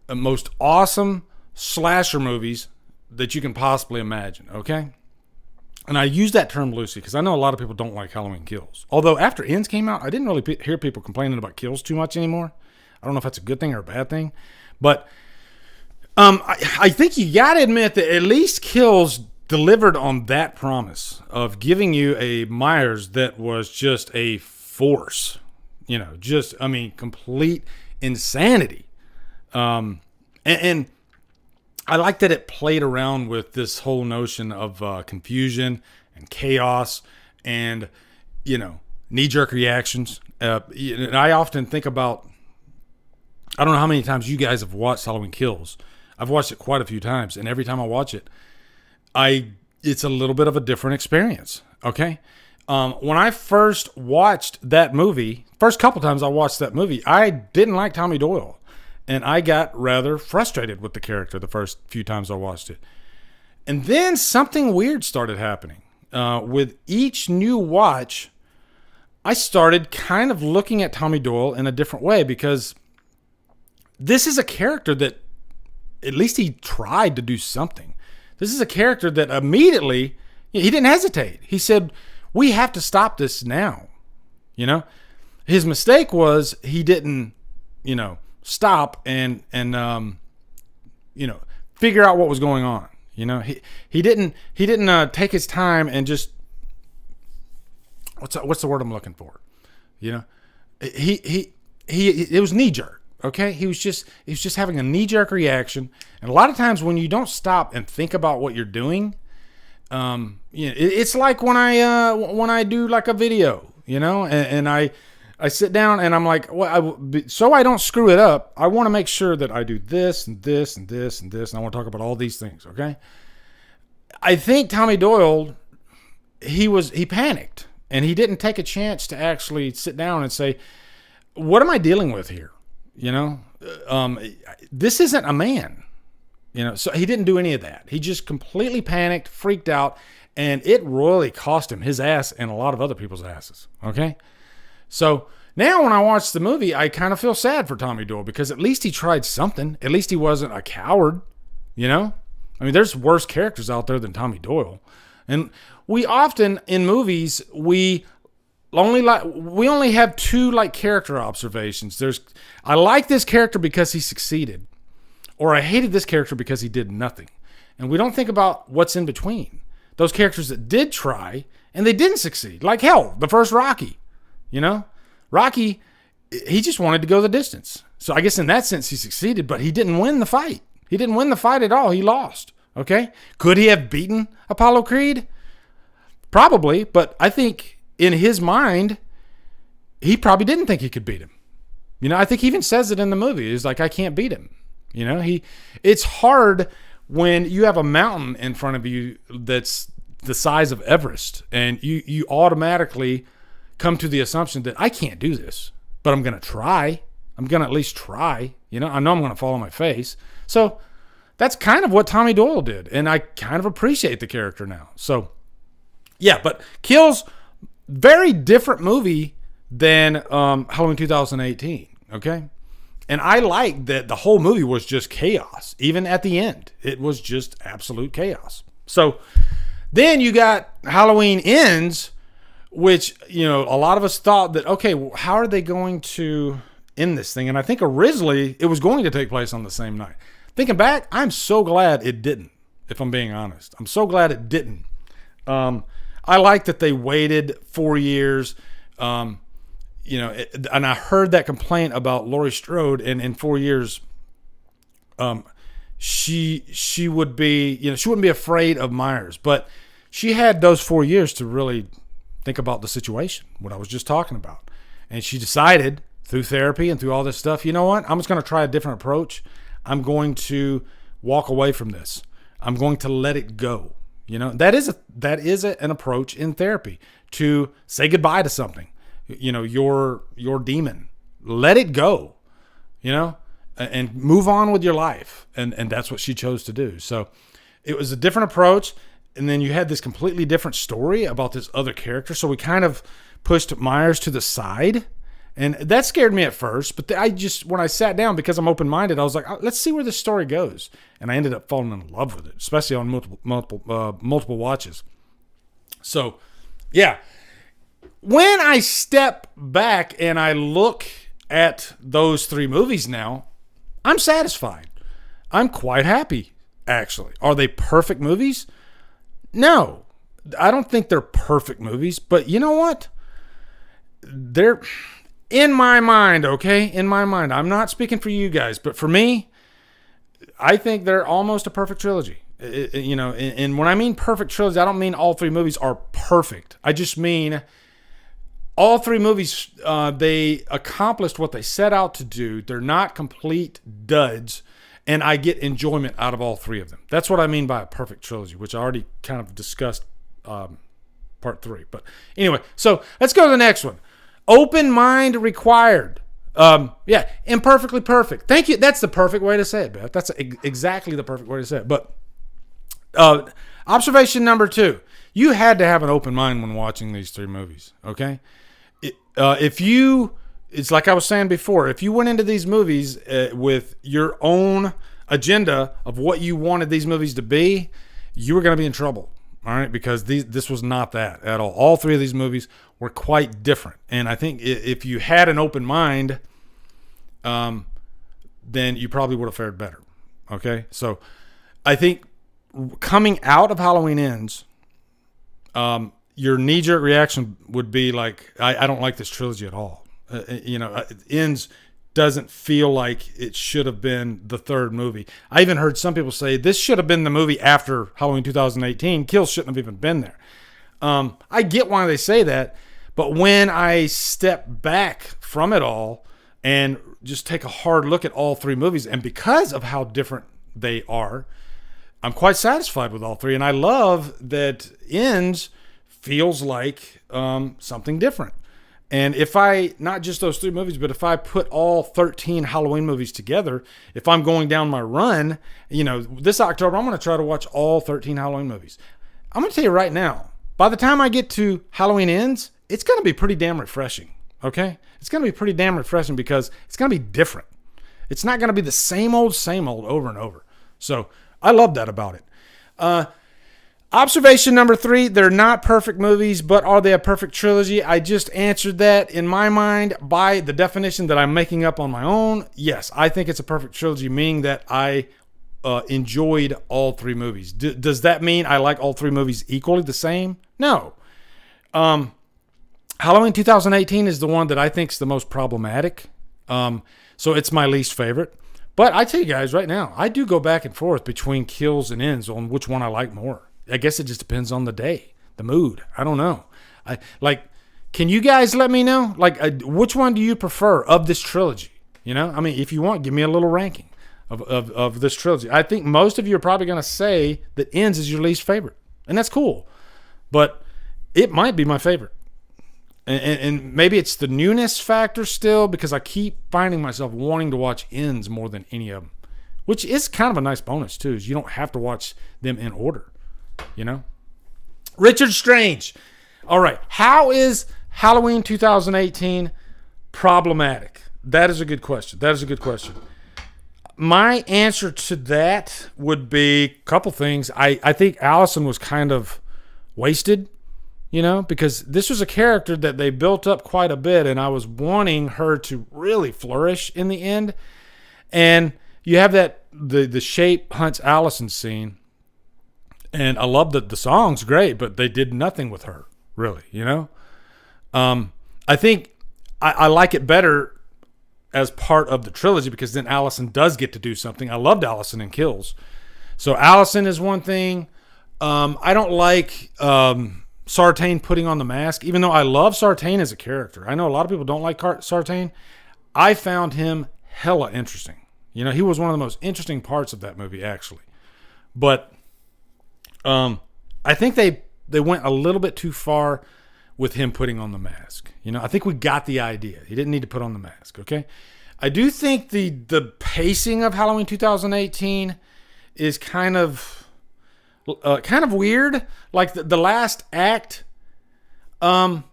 most awesome slasher movies that you can possibly imagine, okay? And I use that term loosely because I know a lot of people don't like Halloween Kills. Although after Ends came out, I didn't really hear people complaining about Kills too much anymore. I don't know if that's a good thing or a bad thing. But I think you got to admit that at least Kills delivered on that promise of giving you a Myers that was just a force. Complete insanity. And I like that it played around with this whole notion of confusion and chaos and, knee-jerk reactions. I often think about I don't know how many times you guys have watched Halloween Kills. I've watched it quite a few times, and every time I watch it, it's a little bit of a different experience. Okay. When I first watched that movie, first couple times I watched that movie, I didn't like Tommy Doyle, and I got rather frustrated with the character the first few times I watched it. And then something weird started happening. With each new watch, I started kind of looking at Tommy Doyle in a different way, because this is a character that at least he tried to do something. This is a character that immediately, he didn't hesitate. He said, we have to stop this now. His mistake was he didn't, stop and figure out what was going on. He didn't take his time and just, what's the word I'm looking for? It was knee jerk. Okay. He was just having a knee jerk reaction. And a lot of times when you don't stop and think about what you're doing, it's like when I do like a video, and I sit down and I'm like, so I don't screw it up, I want to make sure that I do this and this and this and this, and I want to talk about all these things. Okay. I think Tommy Doyle, he panicked, and he didn't take a chance to actually sit down and say, what am I dealing with here? This isn't a man. So he didn't do any of that. He just completely panicked, freaked out, and it royally cost him his ass and a lot of other people's asses. Okay? So now when I watch the movie, I kind of feel sad for Tommy Doyle, because at least he tried something. At least he wasn't a coward. There's worse characters out there than Tommy Doyle. And we often, in movies, we only have two character observations. I like this character because he succeeded, or I hated this character because he did nothing. And we don't think about what's in between. Those characters that did try and they didn't succeed. Like hell, the first Rocky. Rocky, he just wanted to go the distance. So I guess in that sense he succeeded, but he didn't win the fight. He didn't win the fight at all. He lost. Okay? Could he have beaten Apollo Creed? Probably, but I think in his mind, he probably didn't think he could beat him. I think he even says it in the movie. He's like, I can't beat him. It's hard when you have a mountain in front of you that's the size of Everest, and you automatically come to the assumption that I can't do this, but I'm going to try. I'm going to at least try. I know I'm going to fall on my face. So that's kind of what Tommy Doyle did, and I kind of appreciate the character now. So yeah, but Kills, very different movie than Halloween 2018. Okay. And I like that the whole movie was just chaos. Even at the end, it was just absolute chaos. So then you got Halloween Ends, which, a lot of us thought that, okay, well, how are they going to end this thing? And I think originally it was going to take place on the same night. Thinking back, I'm so glad it didn't, if I'm being honest. I'm so glad it didn't. I like that they waited 4 years. And I heard that complaint about Laurie Strode, and in 4 years, she would be, she wouldn't be afraid of Myers, but she had those 4 years to really think about the situation, what I was just talking about. And she decided through therapy and through all this stuff, you know what? I'm just going to try a different approach. I'm going to walk away from this. I'm going to let it go. That is an approach in therapy, to say goodbye to something. Your demon, let it go, and move on with your life. And that's what she chose to do. So it was a different approach. And then you had this completely different story about this other character. So we kind of pushed Myers to the side, and that scared me at first. But when I sat down, because I'm open-minded, I was like, let's see where this story goes. And I ended up falling in love with it, especially on multiple watches. So yeah. When I step back and I look at those three movies now, I'm satisfied. I'm quite happy, actually. Are they perfect movies? No. I don't think they're perfect movies, but you know what? They're, in my mind, okay? In my mind. I'm not speaking for you guys, but for me, I think they're almost a perfect trilogy. And when I mean perfect trilogy, I don't mean all three movies are perfect. I just mean all three movies, they accomplished what they set out to do. They're not complete duds, and I get enjoyment out of all three of them. That's what I mean by a perfect trilogy, which I already kind of discussed part 3. But anyway, so let's go to the next one. Open mind required. Imperfectly perfect. Thank you. That's the perfect way to say it, Beth. That's exactly the perfect way to say it. But observation number 2. You had to have an open mind when watching these 3 movies, okay? It's like I was saying before, if you went into these movies with your own agenda of what you wanted these movies to be, you were going to be in trouble, all right? Because this was not that at all. All 3 of these movies were quite different. And I think if you had an open mind, then you probably would have fared better, okay? So I think coming out of Halloween Ends, your knee-jerk reaction would be like, I don't like this trilogy at all. Ends doesn't feel like it should have been the 3rd movie. I even heard some people say this should have been the movie after Halloween 2018. Kills shouldn't have even been there. I get why they say that, but when I step back from it all and just take a hard look at all 3 movies, and because of how different they are, I'm quite satisfied with all 3. And I love that Ends feels like something different. And if not just those 3 movies, but if I put all 13 Halloween movies together, if I'm going down my run, this October, I'm going to try to watch all 13 Halloween movies. I'm going to tell you right now, by the time I get to Halloween Ends, it's going to be pretty damn refreshing, okay? It's going to be pretty damn refreshing because it's going to be different. It's not going to be the same old over and over. So I love that about it. Observation number 3, they're not perfect movies, but are they a perfect trilogy? I just answered that in my mind by the definition that I'm making up on my own. Yes, I think it's a perfect trilogy, meaning that I enjoyed all 3 movies. Does that mean I like all 3 movies equally the same? No. Halloween 2018 is the one that I think is the most problematic. So it's my least favorite. But I tell you guys right now, I do go back and forth between Kills and Ends on which one I like more. I guess it just depends on the day, the mood. I don't know. Can you guys let me know? Which one do you prefer of this trilogy? If you want, give me a little ranking of this trilogy. I think most of you are probably going to say that Ends is your least favorite. And that's cool. But it might be my favorite. And maybe it's the newness factor still, because I keep finding myself wanting to watch Ends more than any of them. Which is kind of a nice bonus, too, is you don't have to watch them in order. Richard Strange. All right. How is Halloween 2018 problematic? That is a good question. My answer to that would be a couple things. I think Allison was kind of wasted, because this was a character that they built up quite a bit, and I was wanting her to really flourish in the end. And you have that the Shape hunts Allison scene. And I love that the song's great, but they did nothing with her, really, I think I like it better as part of the trilogy because then Allison does get to do something. I loved Allison in Kills. So Allison is one thing. I don't like Sartain putting on the mask, even though I love Sartain as a character. I know a lot of people don't like Sartain. I found him hella interesting. He was one of the most interesting parts of that movie, actually. But I think they went a little bit too far with him putting on the mask. I think we got the idea. He didn't need to put on the mask, okay? I do think the pacing of Halloween 2018 is kind of weird. Like the last act, it's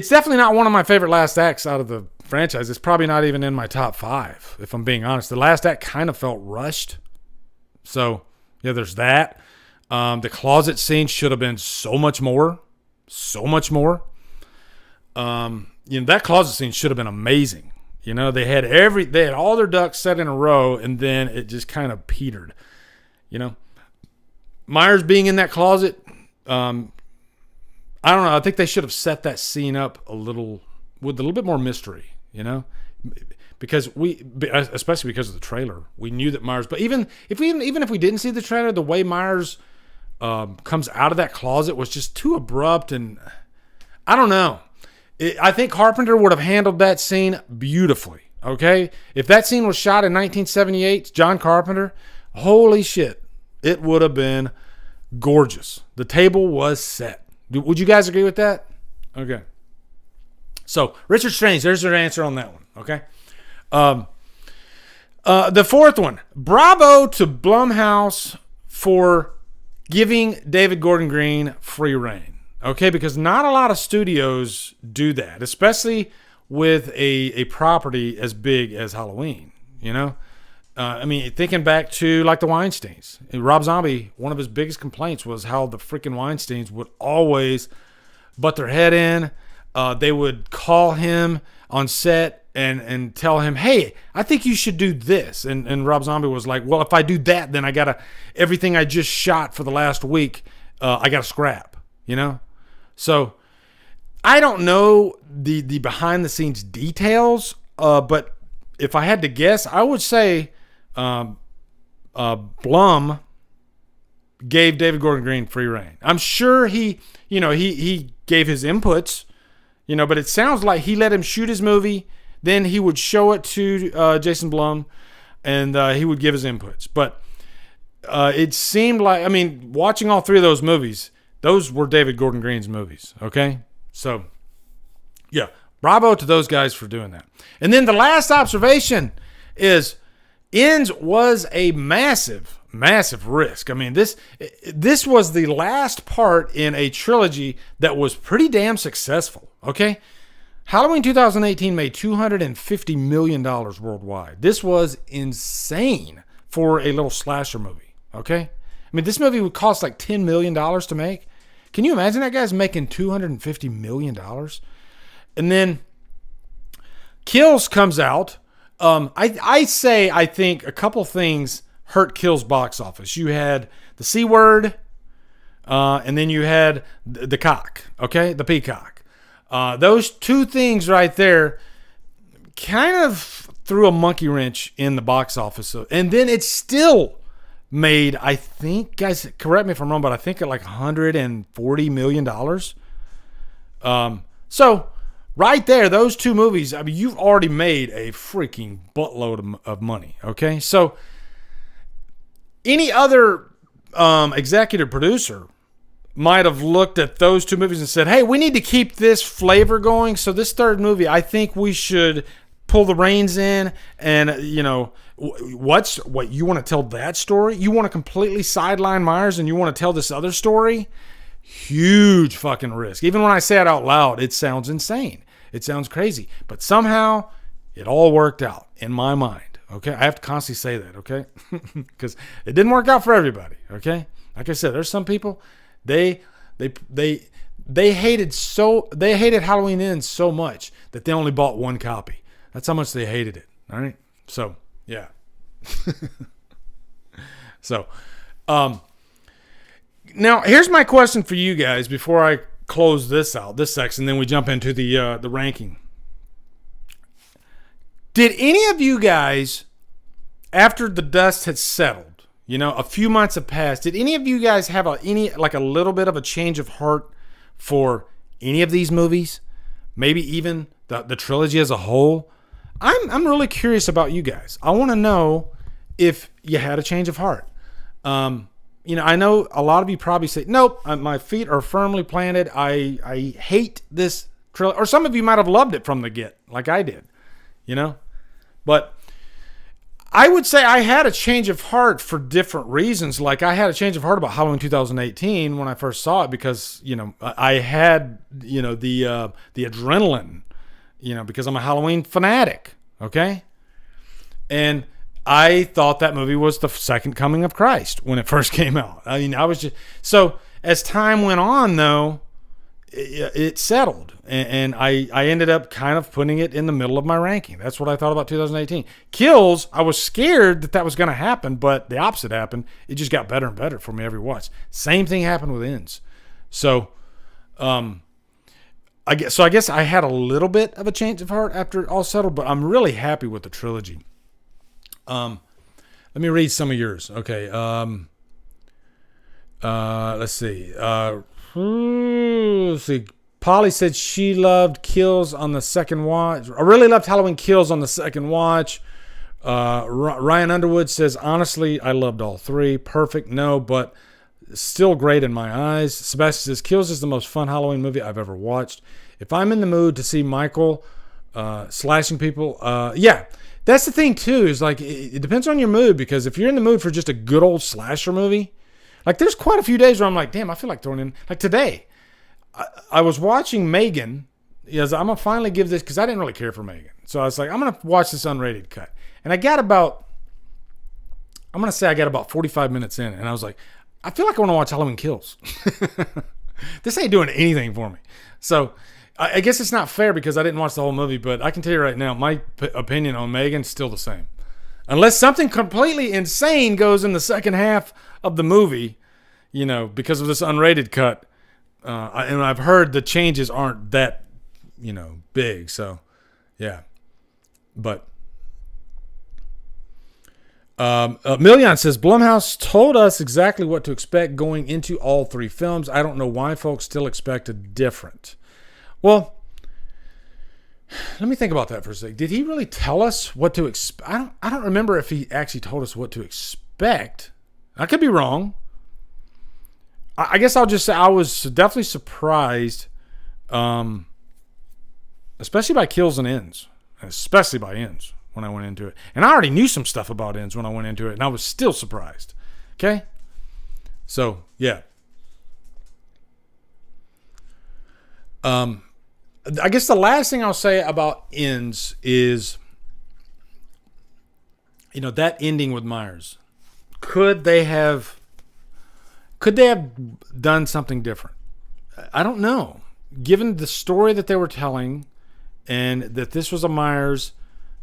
definitely not one of my favorite last acts out of the franchise. It's probably not even in my top 5, if I'm being honest. The last act kind of felt rushed. So yeah, there's that. The closet scene should have been so much more. That closet scene should have been amazing. They had all their ducks set in a row, and then it just kind of petered. Myers being in that closet, I don't know. I think they should have set that scene up with a little bit more mystery. Because especially because of the trailer, we knew that Myers. But even if we didn't see the trailer, the way Myers comes out of that closet was just too abrupt, and I don't know. I think Carpenter would have handled that scene beautifully. Okay, if that scene was shot in 1978, John Carpenter, holy shit, it would have been gorgeous. The table was set. Would you guys agree with that? Okay. So Richard Strange, there's your answer on that one. Okay. The fourth one, bravo to Blumhouse for giving David Gordon Green free reign. Okay, because not a lot of studios do that, especially with a property as big as Halloween. You know, I mean, thinking back to like the Weinsteins, Rob Zombie, one of his biggest complaints was how the freaking Weinsteins would always butt their head in. They would call him on set and tell him, hey, I think you should do this. And Rob Zombie was like, well, if I do that, then I gotta, everything I just shot for the last week, I gotta scrap, you know? So I don't know the behind the scenes details, but if I had to guess, I would say Blum gave David Gordon Green free reign. I'm sure he gave his inputs, but it sounds like he let him shoot his movie. Then he would show it to Jason Blum, and he would give his inputs. But it seemed like, watching all three of those movies, those were David Gordon Green's movies, okay? So, yeah, bravo to those guys for doing that. And then the last observation is Ends was a massive, massive risk. This was the last part in a trilogy that was pretty damn successful, okay? Halloween 2018 made $250 million worldwide. This was insane for a little slasher movie, okay? This movie would cost like $10 million to make. Can you imagine that guy's making $250 million? And then Kills comes out. I think a couple things hurt Kills box office. You had the C word, and then you had the cock, okay? The peacock. Those two things right there kind of threw a monkey wrench in the box office. And then it still made, I think, guys, correct me if I'm wrong, but I think at like $140 million. So right there, those two movies, you've already made a freaking buttload of money, okay? So any other executive producer might have looked at those two movies and said, hey, we need to keep this flavor going. So this third movie, I think we should pull the reins in and, what you want to tell that story? You want to completely sideline Myers and you want to tell this other story? Huge fucking risk. Even when I say it out loud, it sounds insane. It sounds crazy. But somehow it all worked out in my mind. Okay. I have to constantly say that. Okay. Because it didn't work out for everybody. Okay. Like I said, there's some people, they hated Halloween Ends so much that they only bought one copy. That's how much they hated it. All right. So yeah. So, now here's my question for you guys before I close this section, then we jump into the ranking. Did any of you guys, after the dust had settled, a few months have passed, did any of you guys have a little bit of a change of heart for any of these movies? Maybe even the trilogy as a whole? I'm really curious about you guys. I want to know if you had a change of heart. I know a lot of you probably say, nope, my feet are firmly planted. I hate this trilogy. Or some of you might have loved it from the get, like I did, But I would say I had a change of heart for different reasons. Like I had a change of heart about Halloween 2018 when I first saw it because, I had, the adrenaline, because I'm a Halloween fanatic. Okay. And I thought that movie was the second coming of Christ when it first came out. I was just, so as time went on though, it settled and I ended up kind of putting it in the middle of my ranking. That's what I thought about 2018. Kills, I was scared that was going to happen, but the opposite happened. It just got better and better for me every watch. Same thing happened with Ends. So, I guess I had a little bit of a change of heart after it all settled, but I'm really happy with the trilogy. Let me read some of yours. Okay. Let's see. Polly said she loved Kills on the second watch. I really loved Halloween Kills on the second watch. Ryan Underwood says, honestly, I loved all three. Perfect, no, but still great in my eyes. Sebastian says, Kills is the most fun Halloween movie I've ever watched. If I'm in the mood to see Michael slashing people, yeah. That's the thing, too, is like, it depends on your mood, because if you're in the mood for just a good old slasher movie, like there's quite a few days where I'm like, damn, I feel like throwing in, like today, I was watching Megan. Yes, I'm going to finally give this, because I didn't really care for Megan. So I was like, I'm going to watch this unrated cut. And I got about 45 minutes in, and I was like, I feel like I want to watch Halloween Kills. This ain't doing anything for me. So I guess it's not fair because I didn't watch the whole movie, but I can tell you right now, my opinion on Megan's still the same. Unless something completely insane goes in the second half of the movie, you know, because of this unrated cut. And I've heard the changes aren't that, you know, big. So, yeah. But Million says, Blumhouse told us exactly what to expect going into all three films. I don't know why folks still expected different. Well, let me think about that for a second. Did he really tell us what to expect? I don't remember if he actually told us what to expect. I could be wrong. I guess I'll just say I was definitely surprised, especially by kills and ends, especially by ends when I went into it. And I already knew some stuff about ends when I went into it, and I was still surprised. Okay? So, yeah. I guess the last thing I'll say about ends is, you know, that ending with Myers. Could they have done something different? I don't know. Given the story that they were telling, and that this was a Myers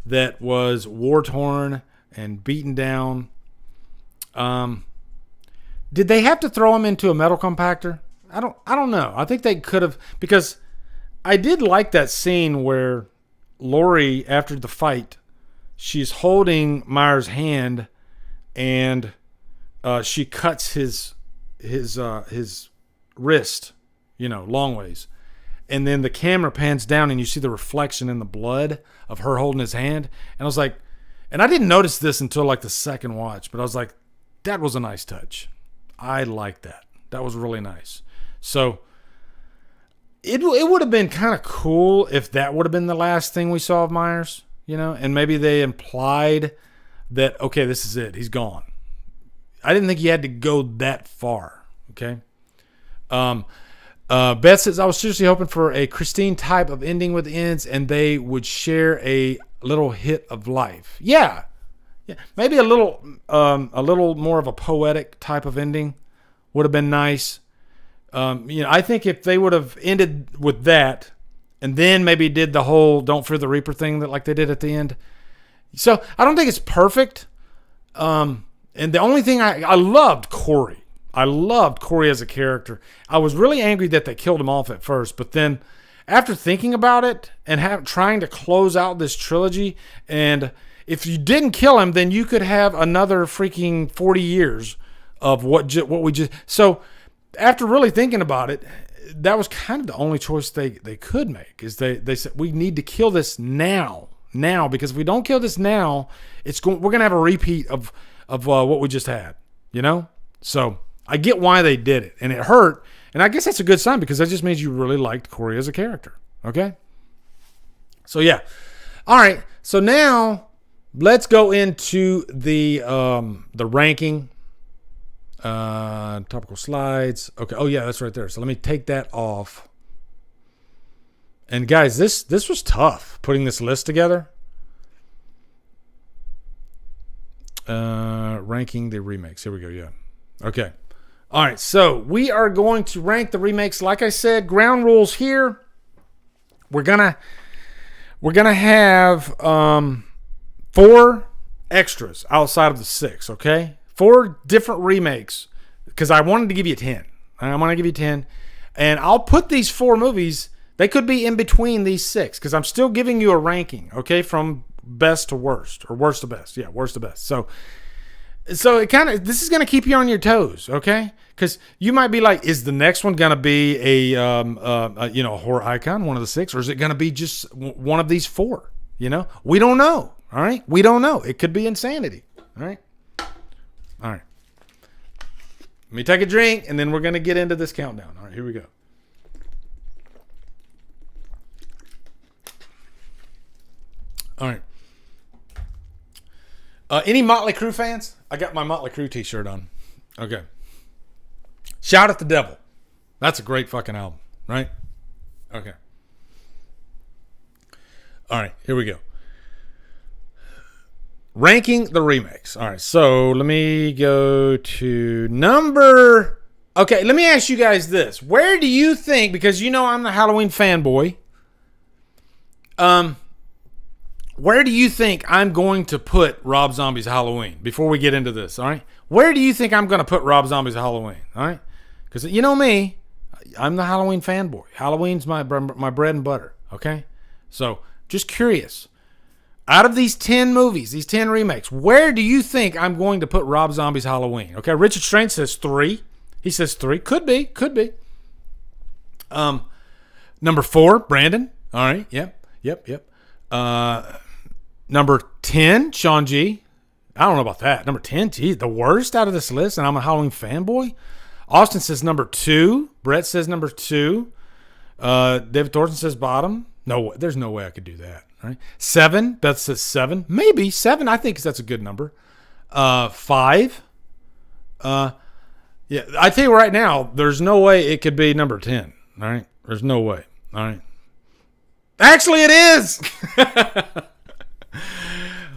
that was war-torn and beaten down, did they have to throw him into a metal compactor? I don't know. I think they could have, because I did like that scene where Lori, after the fight, she's holding Myers' hand, and she cuts his wrist, you know, long ways. And then the camera pans down and you see the reflection in the blood of her holding his hand. And I was like, and I didn't notice this until like the second watch, but I was like, that was a nice touch. I like that. That was really nice. So it would have been kind of cool if that would have been the last thing we saw of Myers, you know, and maybe they implied that, okay, this is it. He's gone. I didn't think he had to go that far. Okay. Beth says, I was seriously hoping for a Christine type of ending with ends, and they would share a little hit of life. Yeah. Maybe a little more of a poetic type of ending would have been nice. You know, I think if they would have ended with that, and then maybe did the whole "Don't Fear the Reaper" thing that like they did at the end. So I don't think it's perfect. And the only thing I loved Corey. I loved Corey as a character. I was really angry that they killed him off at first, but then after thinking about it and trying to close out this trilogy, and if you didn't kill him, then you could have another freaking 40 years of what we just. So after really thinking about it, that was kind of the only choice they could make. Is they said we need to kill this now, because if we don't kill this now, we're gonna have a repeat of what we just had, you know. So I get why they did it, and it hurt, and I guess that's a good sign because that just means you really liked Corey as a character. Okay, so yeah, all right. So now let's go into the ranking. Topical slides. Okay. Oh yeah, that's right there. So let me take that off. And guys, this was tough putting this list together. Ranking the remakes. Here we go. Yeah. Okay. All right. So we are going to rank the remakes. Like I said, ground rules here. We're gonna have 4 extras outside of the 6. Okay. 4 different remakes, because I wanted to give you 10. I'm going to give you 10. And I'll put these 4 movies, they could be in between these 6, because I'm still giving you a ranking, okay, from best to worst, or worst to best. Yeah, worst to best. So So this is going to keep you on your toes, okay? Because you might be like, is the next one going to be a horror icon, one of the 6, or is it going to be just one of these 4? We don't know. All right, we don't know. It could be insanity. All right. Let me take a drink, and then we're going to get into this countdown. All right, here we go. All right. Any Motley Crue fans? I got my Motley Crue t-shirt on. Okay. Shout at the Devil. That's a great fucking album, right? Okay. All right, here we go. Ranking the remakes. All right, so let me go to number... Okay, let me ask you guys this. Where do you think, because I'm the Halloween fanboy, where do you think I'm going to put Rob Zombie's Halloween before we get into this, all right? Where do you think I'm going to put Rob Zombie's Halloween, all right? Because you know me, I'm the Halloween fanboy. Halloween's my bread and butter, okay? So, just curious. Out of these 10 movies, these 10 remakes, where do you think I'm going to put Rob Zombie's Halloween? Okay, Richard Strange says 3. He says 3. Could be. Number 4, Brandon. All right, yep. Number 10, Sean G. I don't know about that. Number 10, geez, the worst out of this list, and I'm a Halloween fanboy. Austin says number 2. Brett says number 2. David Thornton says bottom. No, there's no way I could do that. Right? 7. Beth says 7. Maybe 7. I think that's a good number. 5. Yeah, I tell you right now, there's no way it could be number 10. All right, there's no way. All right. Actually, it is.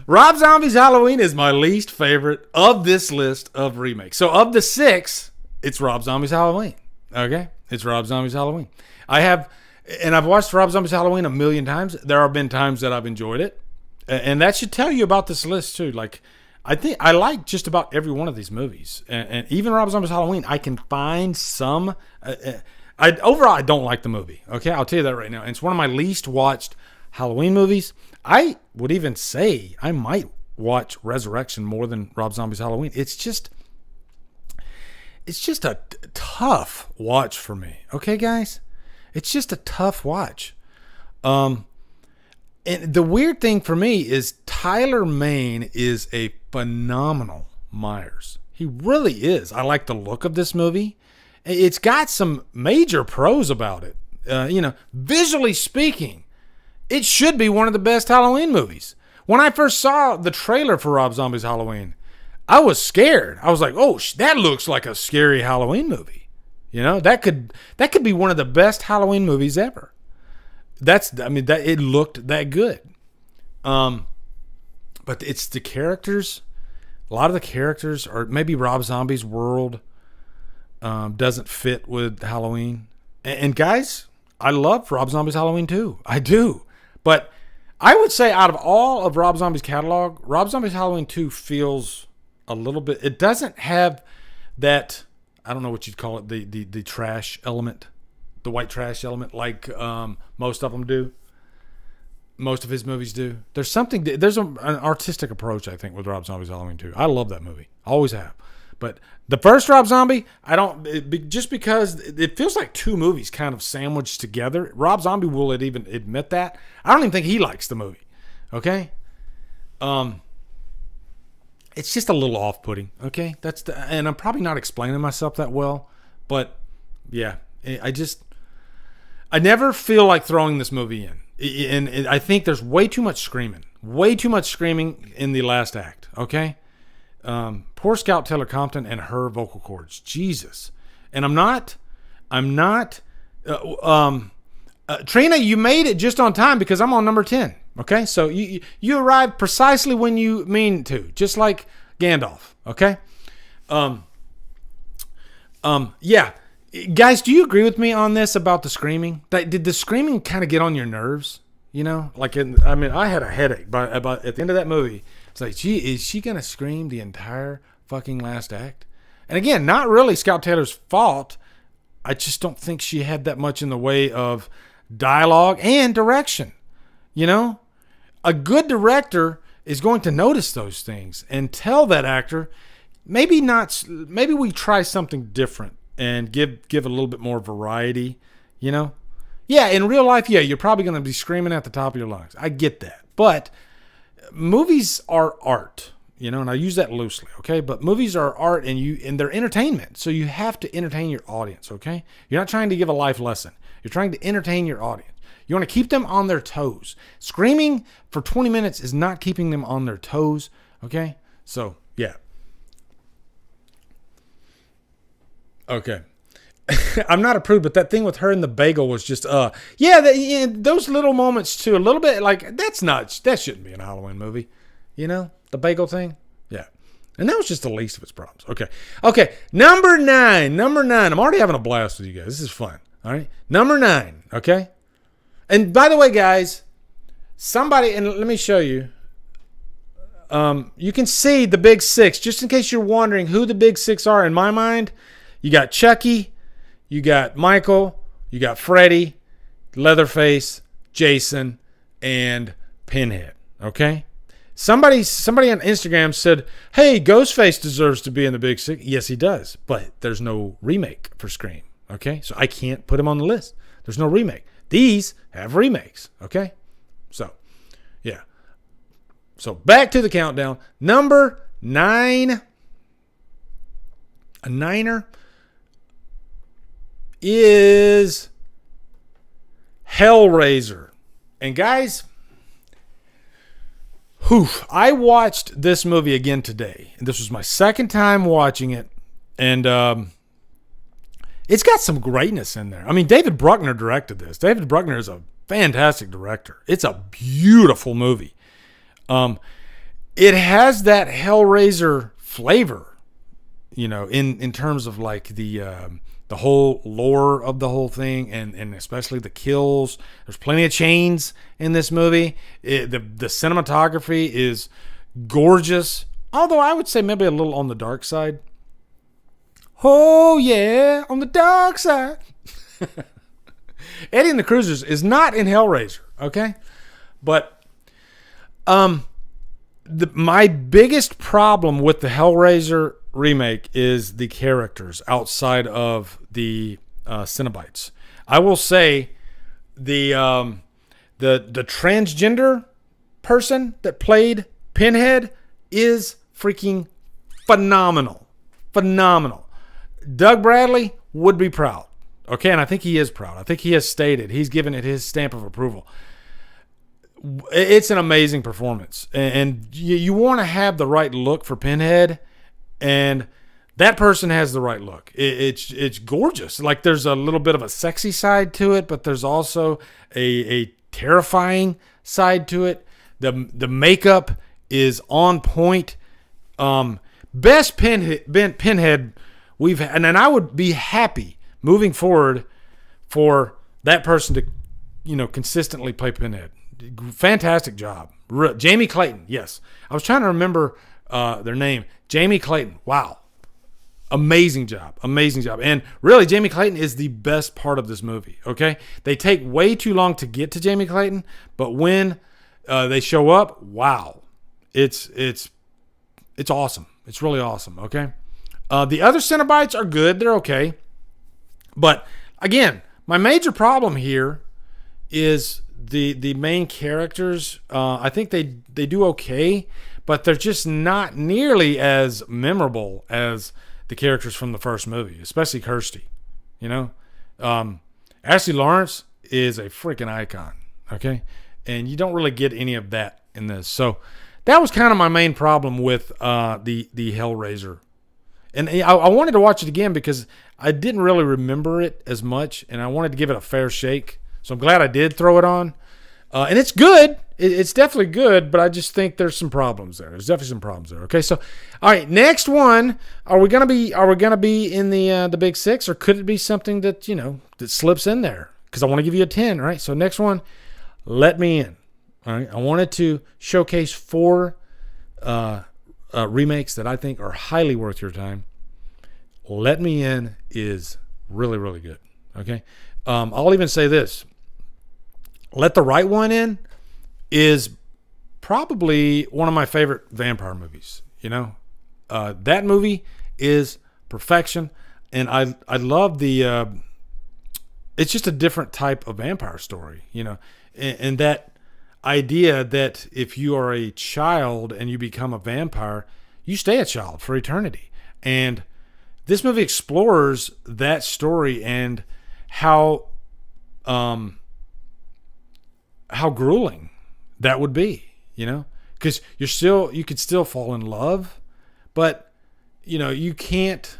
Rob Zombie's Halloween is my least favorite of this list of remakes. So of the 6, it's Rob Zombie's Halloween. Okay? It's Rob Zombie's Halloween. I've watched Rob Zombie's Halloween a million times. There have been times that I've enjoyed it. And that should tell you about this list too. Like, I think I like just about every one of these movies. And even Rob Zombie's Halloween, I can find some... overall, I don't like the movie. Okay? I'll tell you that right now. And it's one of my least watched Halloween movies. I would even say I might watch Resurrection more than Rob Zombie's Halloween. It's just a tough watch for me. Okay, guys? It's just a tough watch. And the weird thing for me is Tyler Mane is a phenomenal Myers. He really is. I like the look of this movie. It's got some major pros about it. Visually speaking, it should be one of the best Halloween movies. When I first saw the trailer for Rob Zombie's Halloween, I was scared. I was like, "Oh, that looks like a scary Halloween movie." That could be one of the best Halloween movies ever. It looked that good. But it's the characters. A lot of the characters, or maybe Rob Zombie's world, doesn't fit with Halloween. And guys, I love Rob Zombie's Halloween too. I do. But I would say out of all of Rob Zombie's catalog, Rob Zombie's Halloween 2 feels a little bit... It doesn't have that... I don't know what you'd call it. The trash element. The white trash element like most of them do. Most of his movies do. There's an artistic approach, I think, with Rob Zombie's Halloween 2. I love that movie. Always have. But the first Rob Zombie, just because it feels like 2 movies kind of sandwiched together. Rob Zombie will even admit that. I don't even think he likes the movie. Okay? It's just a little off-putting. Okay? And I'm probably not explaining myself that well, but yeah, I never feel like throwing this movie in. And I think there's way too much screaming. Way too much screaming in the last act. Okay? Poor Scout Taylor Compton and her vocal cords. Jesus. And I'm not, Trina, you made it just on time because I'm on number 10. Okay. So you arrived precisely when you mean to, just like Gandalf. Okay. Yeah. Guys, do you agree with me on this about the screaming? Did the screaming kind of get on your nerves? I had a headache at the end of that movie. It's like, gee, is she going to scream the entire fucking last act? And again, not really Scout Taylor's fault. I just don't think she had that much in the way of dialogue and direction. A good director is going to notice those things and tell that actor, maybe not. Maybe we try something different and give a little bit more variety. You know, yeah. In real life, yeah, you're probably going to be screaming at the top of your lungs. I get that, but movies are art. You know, and I use that loosely, okay? But movies are art, and they're entertainment. So you have to entertain your audience, okay? You're not trying to give a life lesson. You're trying to entertain your audience. You want to keep them on their toes. Screaming for 20 minutes is not keeping them on their toes, okay? So, yeah. Okay. I'm not a prude, but that thing with her and the bagel was just, those little moments too, a little bit like, that shouldn't be in a Halloween movie, you know? The bagel thing? Yeah. And that was just the least of its problems. Okay. Number nine. I'm already having a blast with you guys. This is fun. All right. Number 9. Okay. And by the way, guys, and let me show you. You can see the big 6, just in case you're wondering who the big 6 are. In my mind, you got Chucky, you got Michael, you got Freddy, Leatherface, Jason, and Pinhead. Okay. Somebody on Instagram said, hey, Ghostface deserves to be in the big 6. Yes, he does. But there's no remake for Scream. Okay? So I can't put him on the list. There's no remake. These have remakes. Okay? So, yeah. So back to the countdown. Number 9. A niner is Hellraiser. And guys, I watched this movie again today. And this was my second time watching it. And it's got some greatness in there. I mean, David Bruckner directed this. David Bruckner is a fantastic director. It's a beautiful movie. It has that Hellraiser flavor, you know, in terms of like the whole lore of the whole thing, and especially the kills. There's plenty of chains in this movie. The cinematography is gorgeous, although I would say maybe a little on the dark side. Oh yeah, on the dark side. Eddie and the Cruisers is not in Hellraiser, okay? But my biggest problem with the Hellraiser remake is the characters outside of the Cenobites. I will say the transgender person that played Pinhead is freaking phenomenal. Doug Bradley would be proud. Okay, and I think he is proud. I think he has stated, he's given it his stamp of approval. It's an amazing performance. And you want to have the right look for Pinhead, and that person has the right look. It's gorgeous. Like, there's a little bit of a sexy side to it, but there's also a terrifying side to it. The makeup is on point. Best Pinhead we've had, and I would be happy moving forward for that person to, you know, consistently play Pinhead. Fantastic job. Jamie Clayton, yes. I was trying to remember their name. Jamie Clayton, wow. Amazing job. And really, Jamie Clayton is the best part of this movie, okay? They take way too long to get to Jamie Clayton, but when they show up, wow. It's awesome. It's really awesome, okay? The other Cenobites are good. They're okay. But, again, my major problem here is the main characters. I think they do okay, but they're just not nearly as memorable as the characters from the first movie, especially Kirsty. You know? Ashley Lawrence is a freaking icon, okay? And you don't really get any of that in this. So that was kind of my main problem with the Hellraiser. And I wanted to watch it again because I didn't really remember it as much, and I wanted to give it a fair shake. So I'm glad I did throw it on. And it's good. It's definitely good, but I just think there's some problems there. There's definitely some problems there. Okay, so all right, next one. Are we gonna be in the big 6, or could it be something that, you know, that slips in there? Because I want to give you a 10. All right, so next one, Let Me In. All right, I wanted to showcase 4 remakes that I think are highly worth your time. Let Me In is really, really good. Okay, I'll even say this. Let the Right One In is probably one of my favorite vampire movies. You know, that movie is perfection. And I love the, it's just a different type of vampire story, and that idea that if you are a child and you become a vampire, you stay a child for eternity. And this movie explores that story and how grueling that would be, because you could still fall in love, but you can't.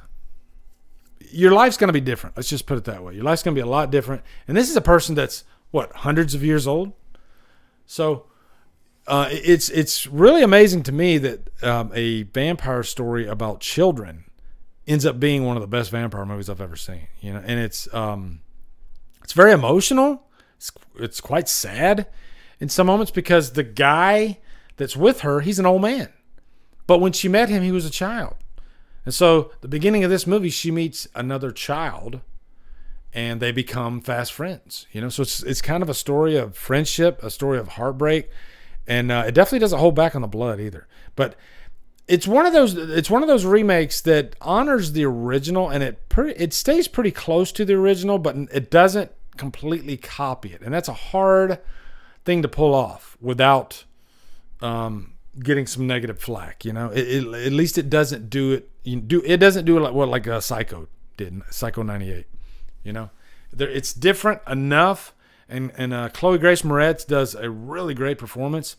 Your life's going to be different. Let's just put it that way. Your life's going to be a lot different. And this is a person that's hundreds of years old. So it's really amazing to me that a vampire story about children ends up being one of the best vampire movies I've ever seen. And it's very emotional. It's quite sad in some moments because the guy that's with her, he's an old man. But when she met him, he was a child. And so the beginning of this movie, she meets another child and they become fast friends, So it's kind of a story of friendship, a story of heartbreak. And it definitely doesn't hold back on the blood either. But it's one of those remakes that honors the original, and it stays pretty close to the original, but it doesn't completely copy it. And that's a hard thing to pull off without getting some negative flack. At least it doesn't do it. It doesn't do it like Psycho did, Psycho 98. It's different enough, and Chloe Grace Moretz does a really great performance.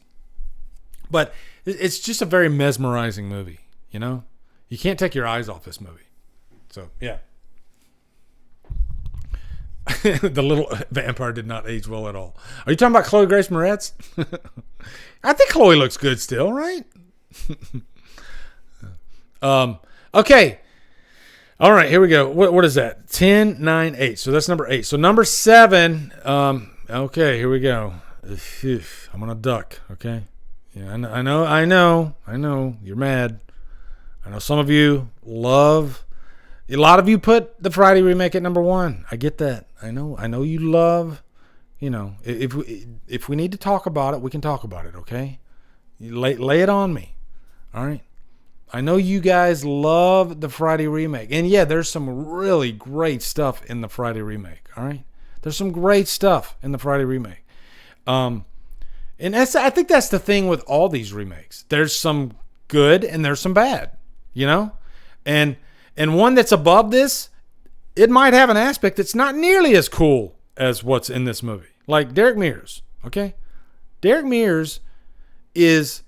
But it's just a very mesmerizing movie. You can't take your eyes off this movie. So yeah. The little vampire did not age well at all. Are you talking about Chloe Grace Moretz? I think Chloe looks good still, right? Okay. All right, here we go. What is that? 10, 9, 8. So that's number 8. So number 7. Okay, here we go. I'm gonna duck. Okay. Yeah, I know. You're mad. I know some of you love. A lot of you put the Friday remake at number 1. I get that. I know you love. If we need to talk about it, we can talk about it. Okay. You lay it on me. All right. I know you guys love the Friday remake. And yeah, there's some really great stuff in the Friday remake. All right. There's some great stuff in the Friday remake. And I think that's the thing with all these remakes. There's some good and there's some bad, and one that's above this, it might have an aspect that's not nearly as cool as what's in this movie. Like Derek Mears. Okay. Derek Mears is,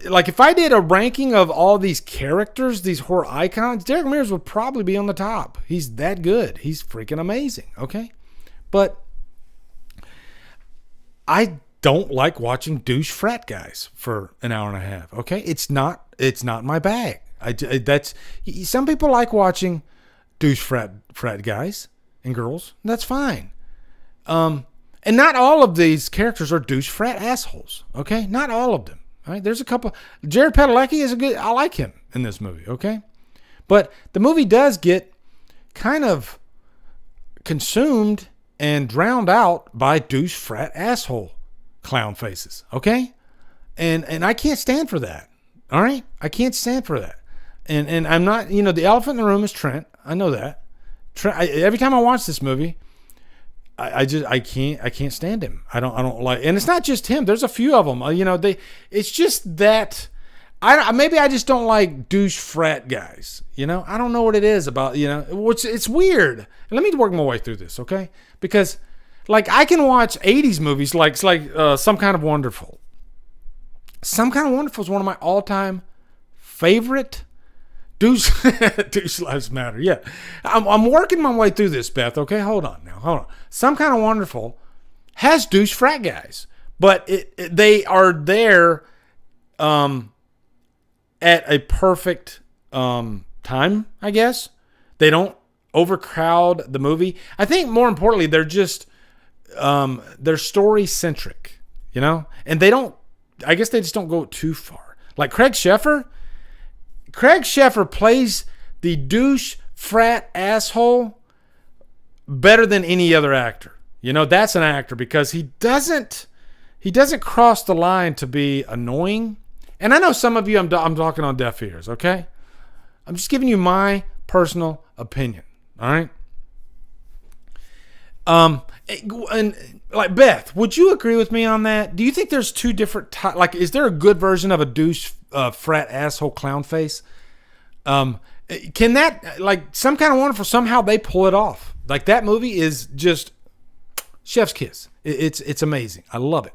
like, if I did a ranking of all these characters, these horror icons, Derek Mears would probably be on the top. He's that good. He's freaking amazing. Okay. But I don't like watching douche frat guys for an hour and a half. Okay. It's not my bag. Some people like watching douche frat guys and girls. That's fine. And not all of these characters are douche frat assholes. Okay. Not all of them. All right, there's a couple. Jared Padalecki is I like him in this movie, okay? But the movie does get kind of consumed and drowned out by douche frat asshole clown faces, okay? And I can't stand for that. All right? I can't stand for that. And I'm not, the elephant in the room is Trent. I know that. Trent, every time I watch this movie, I can't stand him. I don't like, and it's not just him. There's a few of them. It's just that maybe I just don't like douche frat guys. I don't know what it is about. It's weird. And let me work my way through this, okay? Because like I can watch 80s movies like Some Kind of Wonderful. Some Kind of Wonderful is one of my all-time favorite. Douche lives matter. Yeah, I'm working my way through this, Beth. Okay, hold on. Some Kind of Wonderful has douche frat guys, but they are there at a perfect time, I guess. They don't overcrowd the movie. I think more importantly, they're just they're story centric, and they don't. I guess they just don't go too far. Like Craig Sheffer plays the douche frat asshole better than any other actor. That's an actor because he doesn't cross the line to be annoying. And I know some of you, I'm talking on deaf ears, okay? I'm just giving you my personal opinion, all right? And like Beth, would you agree with me on that? Do you think there's two different types? Like, is there a good version of a douche, frat, asshole, clown face? Can that, like, Some Kind of Wonderful, somehow they pull it off. Like, that movie is just chef's kiss. It's amazing. I love it.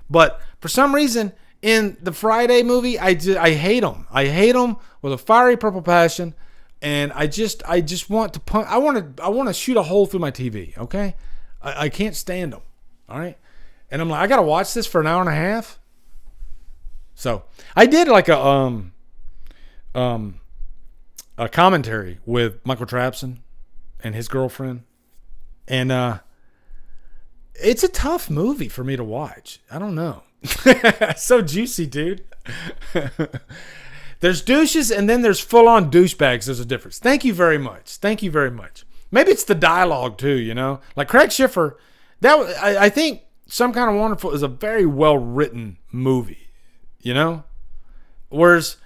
But for some reason, in the Friday movie, I hate them. I hate them with a fiery purple passion. And I just want to punch. I want to shoot a hole through my TV. Okay, I can't stand them. All right, and I'm like, I gotta watch this for an hour and a half. So I did like a commentary with Michael Trapson and his girlfriend, and it's a tough movie for me to watch. I don't know. So juicy, dude. There's douches and then there's full-on douchebags. There's a difference. Thank you very much. Thank you very much. Maybe it's the dialogue too, you know? Like Craig Schiffer, I think Some Kind of Wonderful is a very well-written movie, you know? Whereas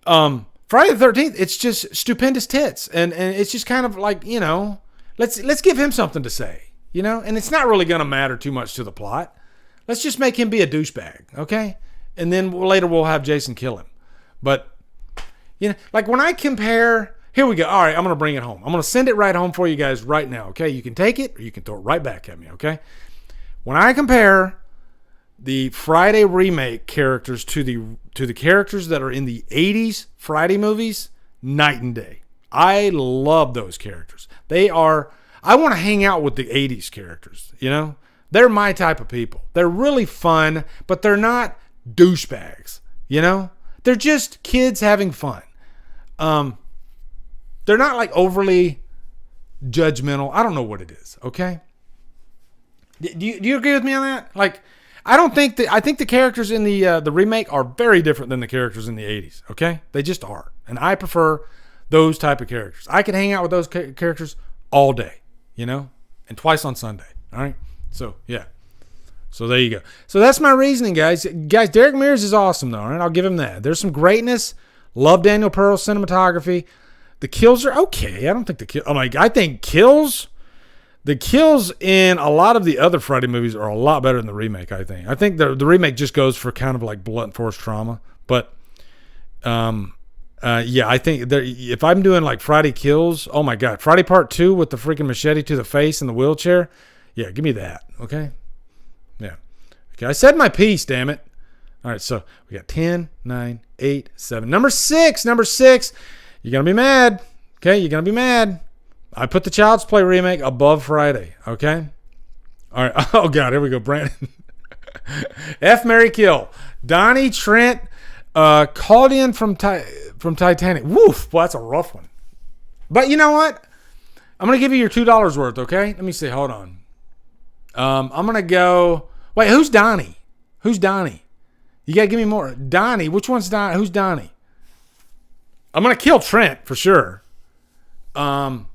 Friday the 13th, it's just stupendous tits. And it's just kind of like, you know, let's give him something to say, you know? And it's not really going to matter too much to the plot. Let's just make him be a douchebag, okay? And then later we'll have Jason kill him. But, you know, like when I compare, here we go. All right, I'm going to bring it home. I'm going to send it right home for you guys right now, okay? You can take it or you can throw it right back at me, okay? When I compare the Friday remake characters to the characters that are in the 80s Friday movies, night and day. I love those characters. I want to hang out with the 80s characters, you know? They're my type of people. They're really fun, but they're not douchebags, you know? They're just kids having fun. They're not like overly judgmental. I don't know what it is. Okay. Do you agree with me on that? Like, I think the characters in the remake are very different than the characters in the 80s. Okay. They just are. And I prefer those type of characters. I can hang out with those characters all day, you know, and twice on Sunday. All right. So yeah. So there you go. So that's my reasoning, guys. Derek Mears is awesome, though. All right, I'll give him that. There's some greatness. Love Daniel Pearl's cinematography. The kills are okay. I don't think I think the kills in a lot of the other Friday movies are a lot better than the remake. I think the remake just goes for kind of like blunt force trauma. But yeah, I think if I'm doing like Friday kills, oh my God, Friday Part 2 with the freaking machete to the face and the wheelchair. Yeah, give me that. Okay. Yeah. Okay, I said my piece, damn it. All right, so we got 10, 9, 8, 7. Number 6. You're going to be mad. Okay, you're going to be mad. I put the Child's Play remake above Friday. Okay? All right. Oh, God, here we go. Brandon. F, Marry, Kill. Donnie, Trent, Caldian from Titanic. Woof. Boy, that's a rough one. But you know what? I'm going to give you your $2 worth, okay? Let me see. Hold on. I'm going to go... Wait, who's Donnie? You got to give me more. Donnie. Which one's Donnie? Who's Donnie? I'm going to kill Trent for sure. I'm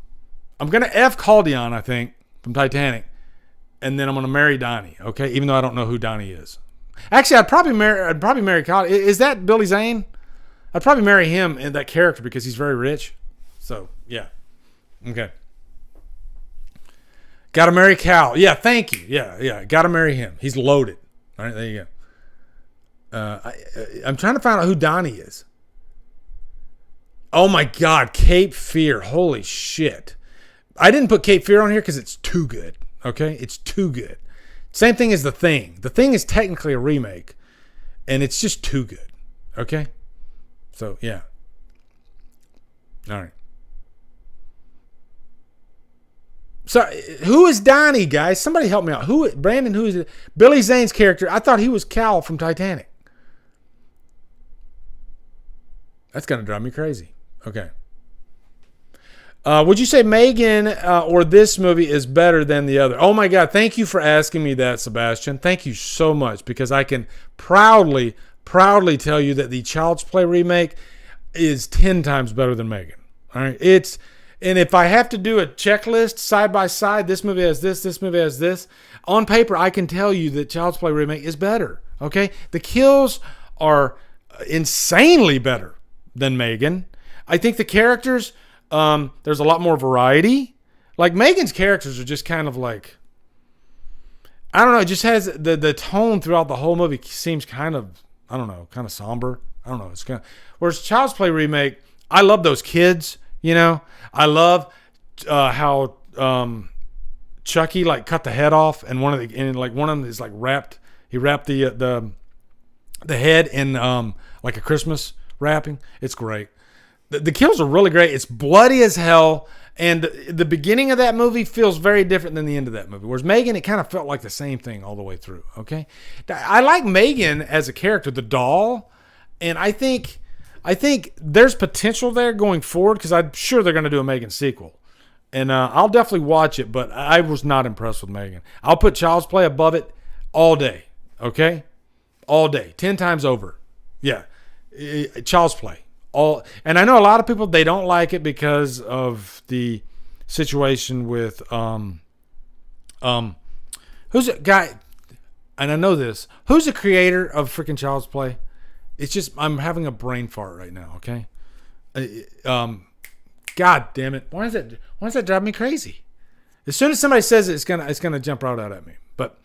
going to F Caldion, I think, from Titanic. And then I'm going to marry Donnie, okay? Even though I don't know who Donnie is. Actually, I'd probably marry Caldion. Is that Billy Zane? I'd probably marry him and that character because he's very rich. So, yeah. Okay. Got to marry Cal. Yeah, thank you. Yeah. Got to marry him. He's loaded. All right, there you go. I'm trying to find out who Donnie is. Oh, my God. Cape Fear. Holy shit. I didn't put Cape Fear on here because it's too good. Okay? It's too good. Same thing as The Thing. The Thing is technically a remake, and it's just too good. Okay? So, yeah. All right. So, who is Donnie, guys? Somebody help me out. Brandon, who is it? Billy Zane's character. I thought he was Cal from Titanic. That's going to drive me crazy. Okay. Would you say Megan or this movie is better than the other? Oh, my God. Thank you for asking me that, Sebastian. Thank you so much because I can proudly tell you that the Child's Play remake is 10 times better than Megan. All right. And if I have to do a checklist side by side, this movie has this movie has this. On paper, I can tell you that Child's Play remake is better. Okay? The kills are insanely better than Megan. I think the characters, there's a lot more variety. Like Megan's characters are just kind of like, I don't know, it just has the tone throughout the whole movie seems kind of, I don't know, kind of somber. I don't know. It's kind of, whereas Child's Play remake, I love those kids, I love how Chucky like cut the head off, and one of them is like wrapped. He wrapped the head in like a Christmas wrapping. It's great. The kills are really great. It's bloody as hell, and the beginning of that movie feels very different than the end of that movie. Whereas Megan, it kind of felt like the same thing all the way through. Okay, I like Megan as a character, the doll, and I think there's potential there going forward because I'm sure they're going to do a Megan sequel. And I'll definitely watch it, but I was not impressed with Megan. I'll put Child's Play above it all day, okay? All day, 10 times over. Yeah, Child's Play. And I know a lot of people, they don't like it because of the situation with, who's a guy, and I know this, who's the creator of freaking Child's Play? It's just, I'm having a brain fart right now, okay? God damn it. Why does that drive me crazy? As soon as somebody says it, it's gonna jump right out at me. But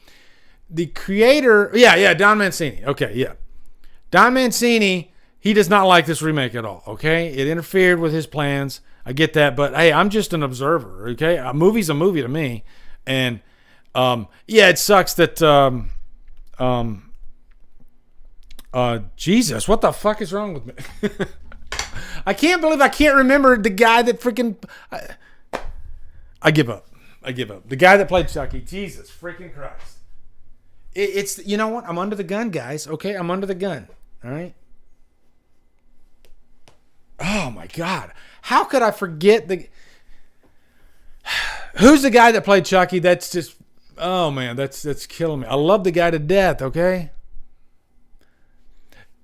the creator, Don Mancini. Okay, yeah. Don Mancini, he does not like this remake at all, okay? It interfered with his plans. I get that, but hey, I'm just an observer, okay? A movie's a movie to me. And it sucks that Jesus, what the fuck is wrong with me? I can't believe I can't remember the guy that freaking... I give up. The guy that played Chucky. Jesus freaking Christ. It's, you know what? I'm under the gun, guys. Okay? I'm under the gun. All right? Oh, my God. How could I forget the... Who's the guy that played Chucky? That's just... Oh, man. That's killing me. I love the guy to death, okay?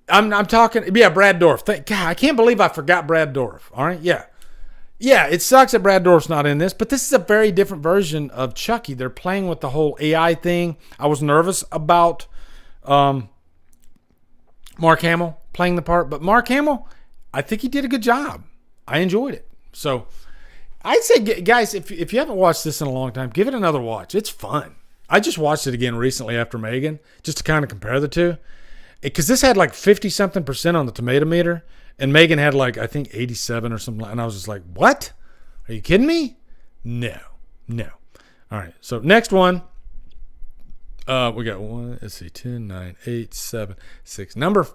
I'm talking, Brad Dourif. Thank God, I can't believe I forgot Brad Dourif. All right, yeah, it sucks that Brad Dourif's not in this, but this is a very different version of Chucky. They're playing with the whole AI thing. I was nervous about Mark Hamill playing the part, but Mark Hamill, I think he did a good job. I enjoyed it. So I'd say, guys, if you haven't watched this in a long time, give it another watch. It's fun. I just watched it again recently after Megan, just to kind of compare the two. Because this had like 50-something% on the tomato meter, and Megan had like, I think 87 or something. And I was just like, what? Are you kidding me? No. All right. So next one, we got 10, 9, 8, 7, 6. Number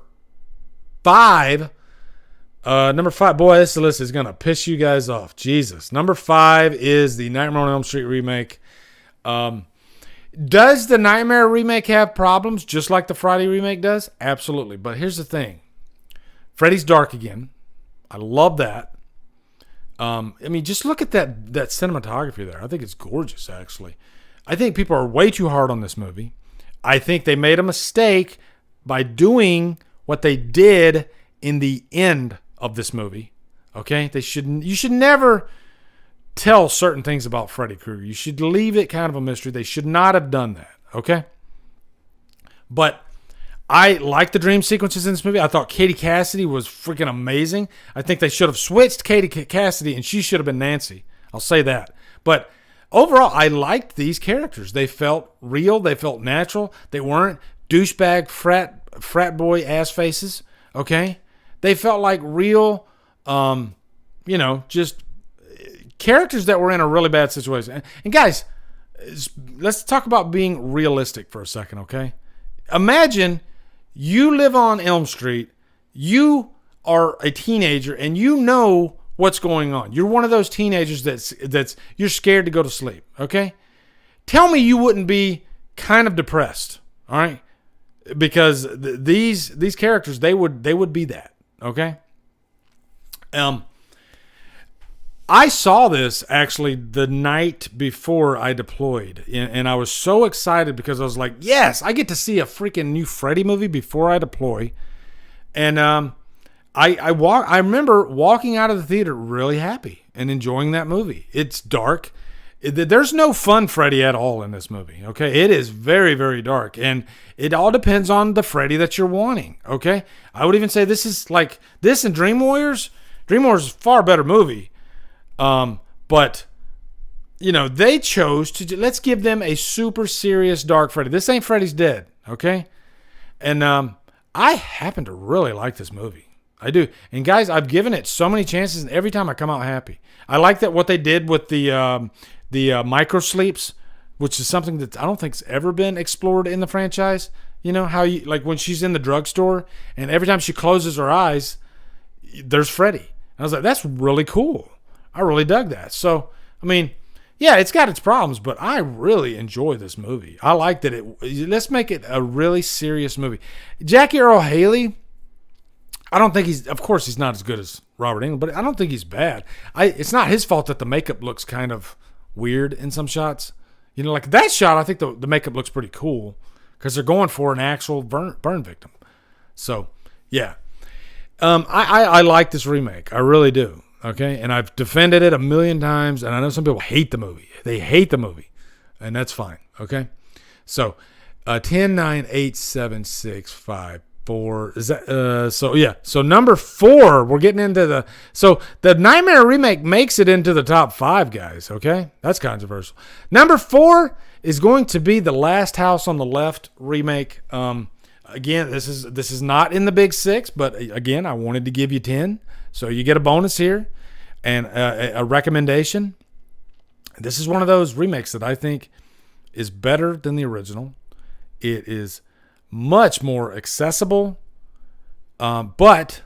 5. Boy, this list is going to piss you guys off. Jesus. Number 5 is the Nightmare on Elm Street remake. Does the Nightmare remake have problems just like the Friday remake does? Absolutely. But here's the thing. Freddy's dark again. I love that. Just look at that cinematography there. I think it's gorgeous, actually. I think people are way too hard on this movie. I think they made a mistake by doing what they did in the end of this movie. Okay? You should never tell certain things about Freddy Krueger. You should leave it kind of a mystery. They should not have done that, okay? But I like the dream sequences in this movie. I thought Katie Cassidy was freaking amazing. I think they should have switched Katie Cassidy, and she should have been Nancy. I'll say that. But overall, I liked these characters. They felt real. They felt natural. They weren't douchebag frat boy ass faces, okay? They felt like real, just characters that were in a really bad situation. And guys, let's talk about being realistic for a second, okay? Imagine you live on Elm Street, you are a teenager, and you know what's going on. You're one of those teenagers that's you're scared to go to sleep, okay? Tell me you wouldn't be kind of depressed, all right? Because these characters, they would be that, okay? I saw this actually the night before I deployed, and I was so excited because I was like, yes, I get to see a freaking new Freddy movie before I deploy. And I remember walking out of the theater really happy and enjoying that movie. It's dark. There's no fun Freddy at all in this movie, okay? It is very, very dark, and it all depends on the Freddy that you're wanting, okay? I would even say this is like, this and Dream Warriors. Dream Warriors is a far better movie, but, you know, they chose to, let's give them a super serious dark Freddy. This ain't Freddy's Dead, okay? And I happen to really like this movie. I do. And guys, I've given it so many chances, and every time I come out happy. I like that what they did with the micro sleeps, which is something that I don't think's ever been explored in the franchise. You know how you, like when she's in the drugstore and every time she closes her eyes, there's Freddy. And I was like, that's really cool. I really dug that. So, I mean, yeah, it's got its problems, but I really enjoy this movie. I like that let's make it a really serious movie. Jackie Earle Haley, I don't think of course he's not as good as Robert Englund, but I don't think he's bad. It's not his fault that the makeup looks kind of weird in some shots. You know, like that shot, I think the makeup looks pretty cool because they're going for an actual burn victim. So, yeah. I like this remake. I really do. Okay? And I've defended it a million times, and I know some people hate the movie. They hate the movie, and that's fine. Okay? So, 10, 9, 8, 7, 6, 5, 4. Is that so yeah. So number 4, we're getting into the Nightmare remake makes it into the top 5, guys, okay? That's controversial. Number 4 is going to be The Last House on the Left remake. Again, this is not in the big 6, but again, I wanted to give you 10. So you get a bonus here and a recommendation. This is one of those remakes that I think is better than the original. It is much more accessible, but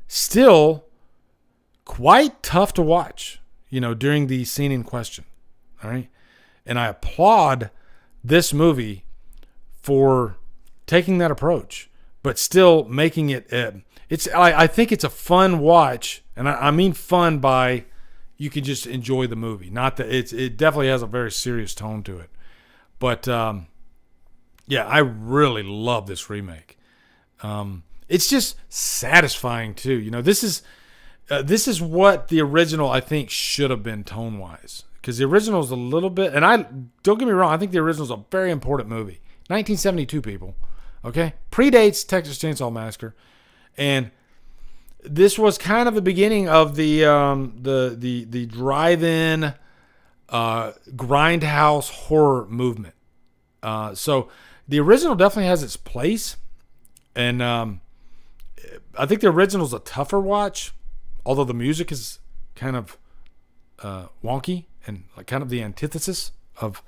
still quite tough to watch, you know, during the scene in question. All right. And I applaud this movie for taking that approach, but still making it, I think it's a fun watch. And I mean fun by you can just enjoy the movie. Not that it definitely has a very serious tone to it, but, yeah, I really love this remake. It's just satisfying too. You know, this is what the original I think should have been tone wise, because the original is a little bit. And I don't get me wrong, I think the original is a very important movie. 1972, people. Okay, predates Texas Chainsaw Massacre, and this was kind of the beginning of the drive-in grindhouse horror movement. So the original definitely has its place, and I think the original is a tougher watch, although the music is kind of wonky and like kind of the antithesis of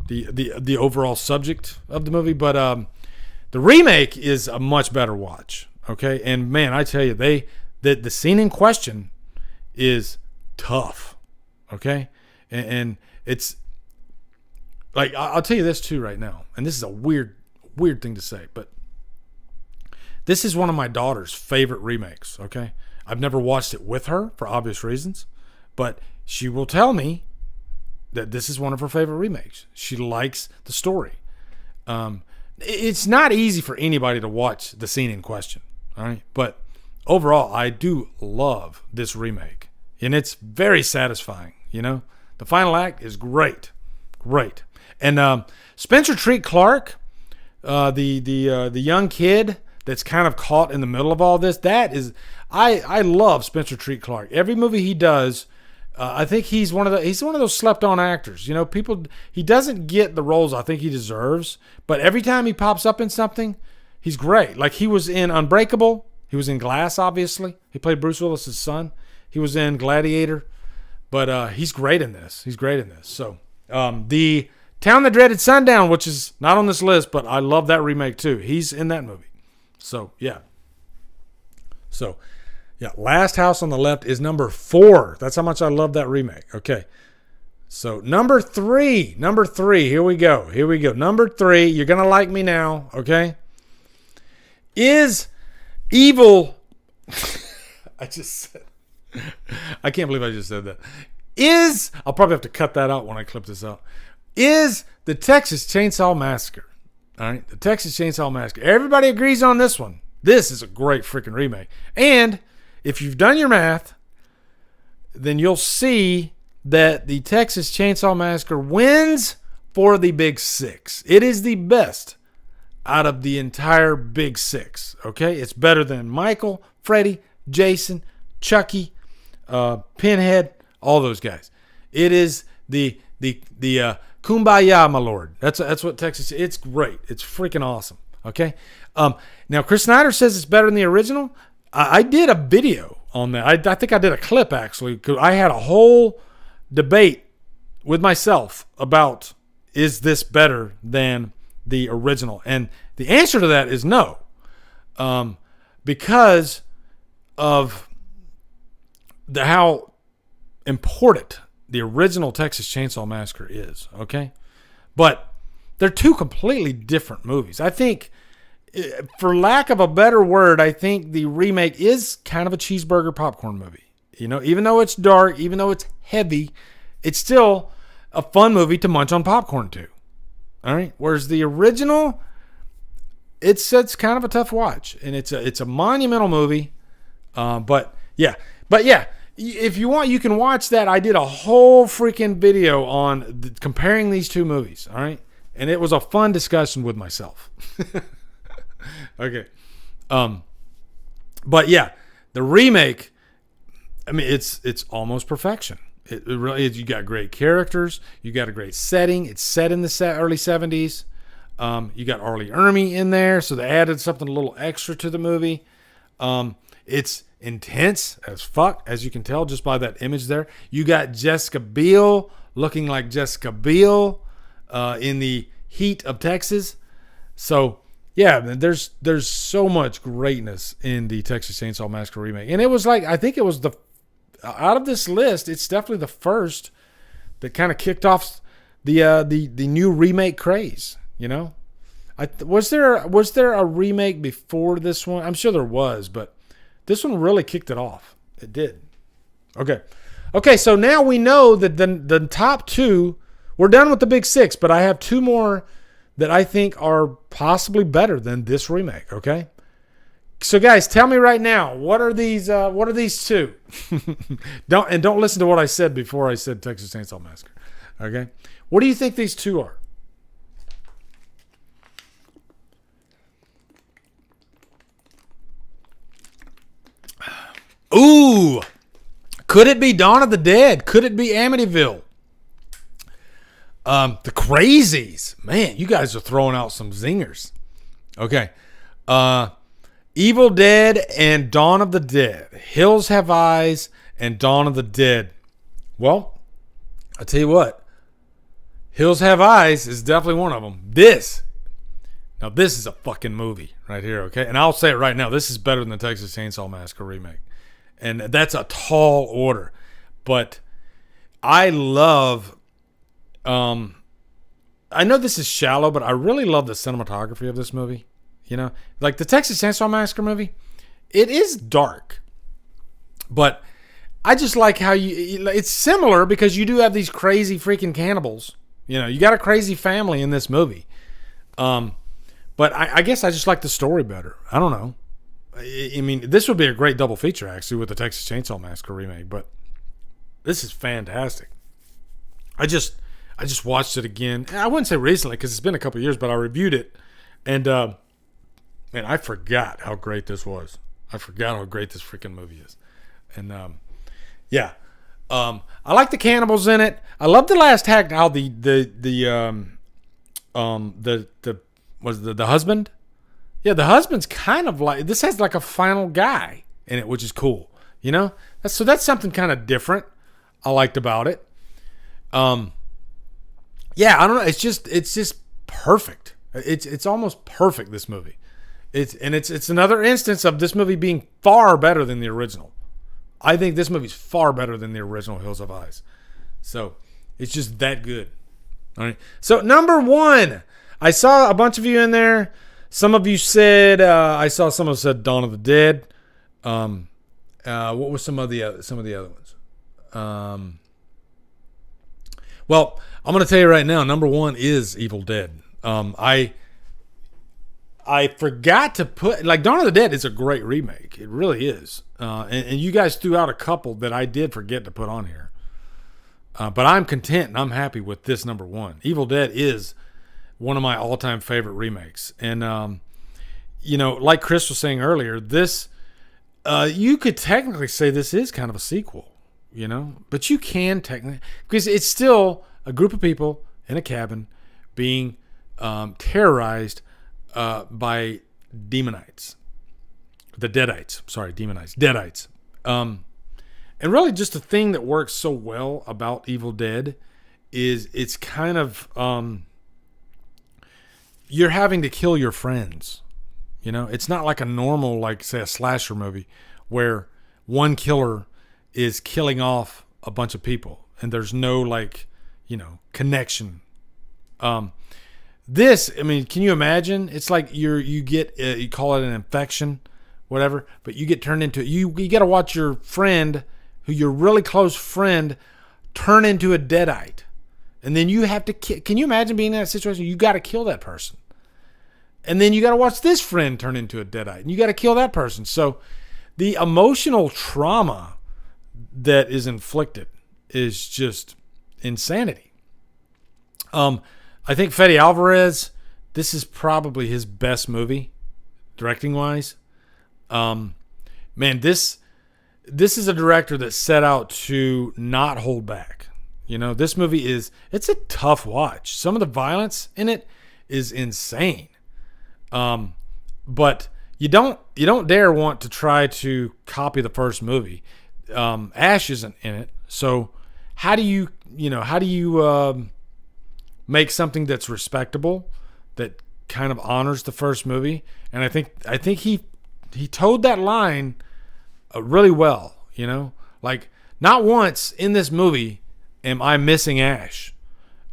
the overall subject of the movie. But the remake is a much better watch. Okay, and man, I tell you, the scene in question is tough. Okay, and it's. Like, I'll tell you this too right now, and this is a weird thing to say, but this is one of my daughter's favorite remakes, okay? I've never watched it with her for obvious reasons, but she will tell me that this is one of her favorite remakes. She likes the story. It's not easy for anybody to watch the scene in question, all right? But overall, I do love this remake, and it's very satisfying, you know? The final act is great. And Spencer Treat Clark, the young kid that's kind of caught in the middle of all this, I love Spencer Treat Clark. Every movie he does, I think he's one of those slept on actors. You know, he doesn't get the roles I think he deserves, but every time he pops up in something, he's great. Like he was in Unbreakable, he was in Glass, obviously. He played Bruce Willis's son. He was in Gladiator, but he's great in this. So the Town That Dreaded Sundown, which is not on this list, but I love that remake too. He's in that movie. So, yeah. Last House on the Left is number 4. That's how much I love that remake. Okay. So, number 3. Here we go. Number 3. You're going to like me now. Okay. Is Evil. I can't believe I just said that. I'll probably have to cut that out when I clip this out. Is the Texas Chainsaw Massacre. All right, the Texas Chainsaw Massacre. Everybody agrees on this one. This is a great freaking remake. And if you've done your math, then you'll see that the Texas Chainsaw Massacre wins for the Big Six. It is the best out of the entire Big Six. Okay, it's better than Michael, Freddy, Jason, Chucky, Pinhead, all those guys. It is the Kumbaya, my lord. That's what Texas. It's great. It's freaking awesome. Okay. Now Chris Snyder says it's better than the original. I did a video on that. I think I did a clip actually. 'Cause I had a whole debate with myself about, is this better than the original? And the answer to that is no, because of how important the original Texas Chainsaw Massacre is. Okay, but they're two completely different movies. I think, for lack of a better word, I think the remake is kind of a cheeseburger popcorn movie. You know, even though it's dark, even though it's heavy, it's still a fun movie to munch on popcorn to. All right. Whereas the original, it's kind of a tough watch, and it's a monumental movie. But yeah, if you want, you can watch that. I did a whole freaking video on comparing these two movies. All right, and it was a fun discussion with myself. Okay. But yeah, the remake, I mean, it's almost perfection. It really is. You got great characters. You got a great setting. It's set in the early 70s. You got Arlie Ermy in there, so they added something a little extra to the movie. It's intense as fuck, as you can tell just by that image there. You got Jessica Biel looking like Jessica Biel in the heat of Texas. So yeah, there's so much greatness in the Texas Chainsaw Massacre remake, and it was like, I think it was out of this list, it's definitely the first that kind of kicked off the new remake craze. You know, was there a remake before this one? I'm sure there was, but this one really kicked it off. It did. Okay. So now we know that the top two, we're done with the Big Six, but I have two more that I think are possibly better than this remake. Okay. So guys, tell me right now, what are these two? Don't listen to what I said before I said Texas Chainsaw Massacre. Okay. What do you think these two are? Ooh, could it be Dawn of the Dead? Could it be Amityville? The Crazies. Man, you guys are throwing out some zingers. Okay. Evil Dead and Dawn of the Dead. Hills Have Eyes and Dawn of the Dead. Well, I'll tell you what. Hills Have Eyes is definitely one of them. This is a fucking movie right here, okay? And I'll say it right now. This is better than the Texas Chainsaw Massacre remake. And that's a tall order. But I love... I know this is shallow, but I really love the cinematography of this movie. You know, like the Texas Chainsaw Massacre movie, it is dark, but I just like how it's similar because you do have these crazy freaking cannibals. You know, you got a crazy family in this movie. But I guess I just like the story better. I don't know. I mean, this would be a great double feature actually with the Texas Chainsaw Massacre remake, but this is fantastic. I just watched it again. I wouldn't say recently because it's been a couple of years, but I reviewed it, and man, I forgot how great this was. I forgot how great this freaking movie is, and yeah, I like the cannibals in it. I love the last act. How the husband, yeah, the husband's kind of like, this has like a final guy in it, which is cool. You know, that's something kind of different I liked about it. Yeah, I don't know. It's just perfect. It's almost perfect, this movie. It's another instance of this movie being far better than the original. I think this movie's far better than the original Hills of Eyes. So it's just that good. All right. So number one, I saw a bunch of you in there. Some of you said I saw someone said Dawn of the Dead. What were some of the other ones? Well, I'm going to tell you right now, number one is Evil Dead. I forgot to put, like, Dawn of the Dead is a great remake. It really is. And you guys threw out a couple that I did forget to put on here. But I'm content and I'm happy with this number one. Evil Dead is one of my all-time favorite remakes. And, you know, like Chris was saying earlier, this, you could technically say this is kind of a sequel, you know, but you can technically, because it's still a group of people in a cabin being terrorized by demonites. The Deadites. Sorry, demonites. Deadites. And really just the thing that works so well about Evil Dead is it's kind of, you're having to kill your friends. You know, it's not like a normal, like say a slasher movie where one killer is killing off a bunch of people and there's no like, you know, connection. This, I mean, can you imagine? It's like you get, you call it an infection, whatever, but you get turned into, you got to watch your friend, who your really close friend, turn into a Deadite. And then you have to, can you imagine being in that situation? You got to kill that person. And then you got to watch this friend turn into a Deadite. And you got to kill that person. So the emotional trauma that is inflicted is just insanity. I think Fede Alvarez, this is probably his best movie, directing-wise. Man, this is a director that set out to not hold back. You know, this movie it's a tough watch. Some of the violence in it is insane. But you don't dare want to try to copy the first movie. Ash isn't in it. So how do you make something that's respectable, that kind of honors the first movie? And I think he toed that line really well, you know, like not once in this movie am I missing Ash.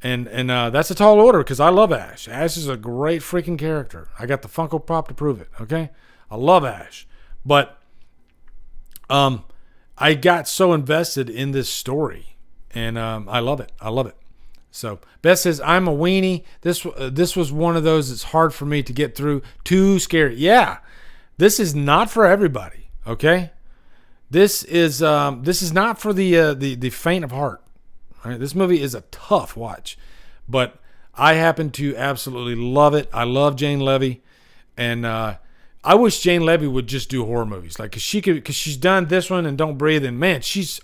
And that's a tall order because I love Ash. Ash is a great freaking character. I got the Funko Pop to prove it. Okay. I love Ash, but, I got so invested in this story and, I love it. I love it. So Beth says, I'm a weenie. This was one of those that's hard for me to get through. Too scary. Yeah. This is not for everybody. Okay. This is not for the faint of heart. All right? This movie is a tough watch, but I happen to absolutely love it. I love Jane Levy, and I wish Jane Levy would just do horror movies, like because she's done this one and Don't Breathe, and man, she's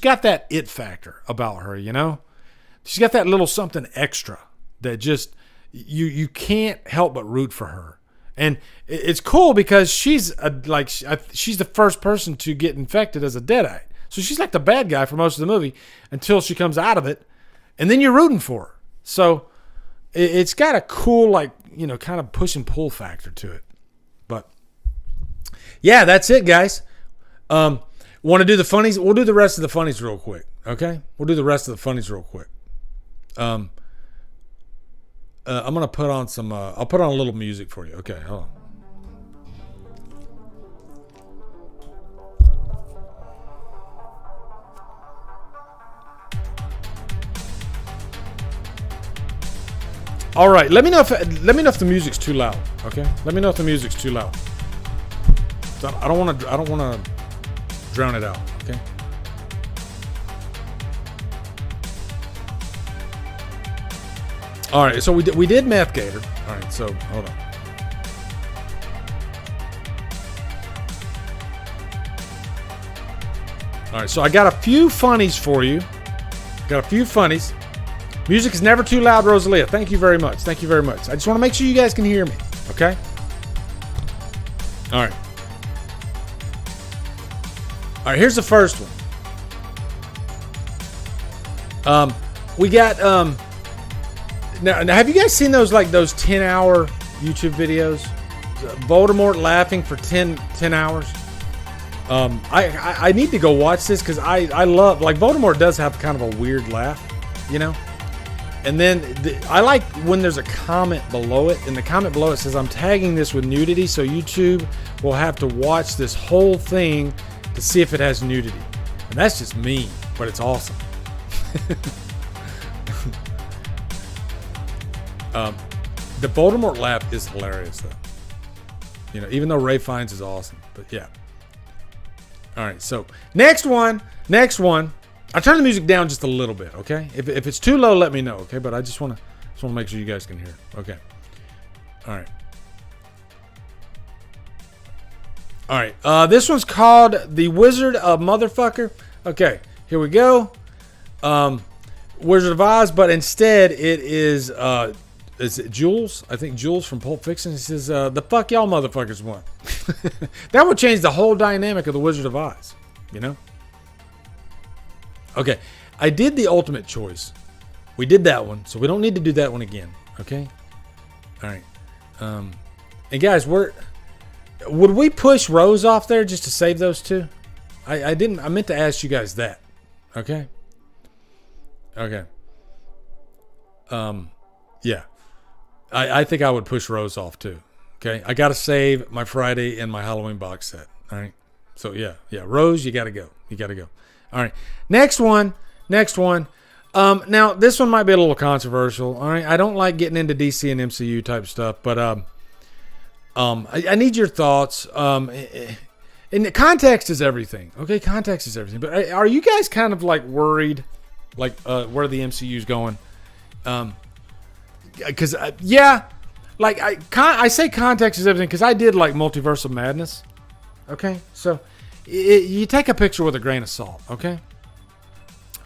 got that it factor about her, you know. She's got that little something extra that just you can't help but root for her. And it's cool because she's the first person to get infected as a Deadite. So she's like the bad guy for most of the movie until she comes out of it. And then you're rooting for her. So it's got a cool, like, you know, kind of push and pull factor to it. But yeah, that's it, guys. Want to do the funnies? We'll do the rest of the funnies real quick. Okay? We'll do the rest of the funnies real quick. I'm going to put on some, I'll put on a little music for you. Okay, hold on. All right, let me know if the music's too loud. Okay, let me know if the music's too loud. I don't want to drown it out. Okay. All right, so we did Meth Gator. All right, so hold on. All right, so I got a few funnies for you. Music is never too loud, Rosalia. Thank you very much. I just want to make sure you guys can hear me. Okay? All right. All right, here's the first one. We got now have you guys seen those 10-hour YouTube videos? Voldemort laughing for 10 hours. I need to go watch this because I love, like, Voldemort does have kind of a weird laugh, you know? And then I like when there's a comment below it, and the comment below it says, I'm tagging this with nudity, so YouTube will have to watch this whole thing to see if it has nudity. And that's just mean, but it's awesome. The Voldemort laugh is hilarious, though. You know, even though Ray Fiennes is awesome, but yeah. All right, so next one. I'll turn the music down just a little bit, okay? If it's too low, let me know, okay? But I just want to make sure you guys can hear it. Okay. All right. All right. This one's called The Wizard of Motherfucker. Okay, here we go. Wizard of Oz, but instead it is it Jules? I think Jules from Pulp Fiction. He says, the fuck y'all motherfuckers want. That would change the whole dynamic of The Wizard of Oz, you know? Okay, I did the ultimate choice. We did that one, so we don't need to do that one again, okay? All right. And guys, would we push Rose off there just to save those two? I didn't. I meant to ask you guys that. Okay. Okay. Yeah. I think I would push Rose off too. Okay. I got to save my Friday and my Halloween box set. All right. So yeah. Rose, you got to go. You got to go. All right. Next one. Now this one might be a little controversial. All right. I don't like getting into DC and MCU type stuff, but I need your thoughts. And context is everything. Okay, context is everything. But are you guys kind of like worried, like where the MCU is going? Because like I say context is everything because I did like Multiverse of Madness. Okay, so you take a picture with a grain of salt. Okay.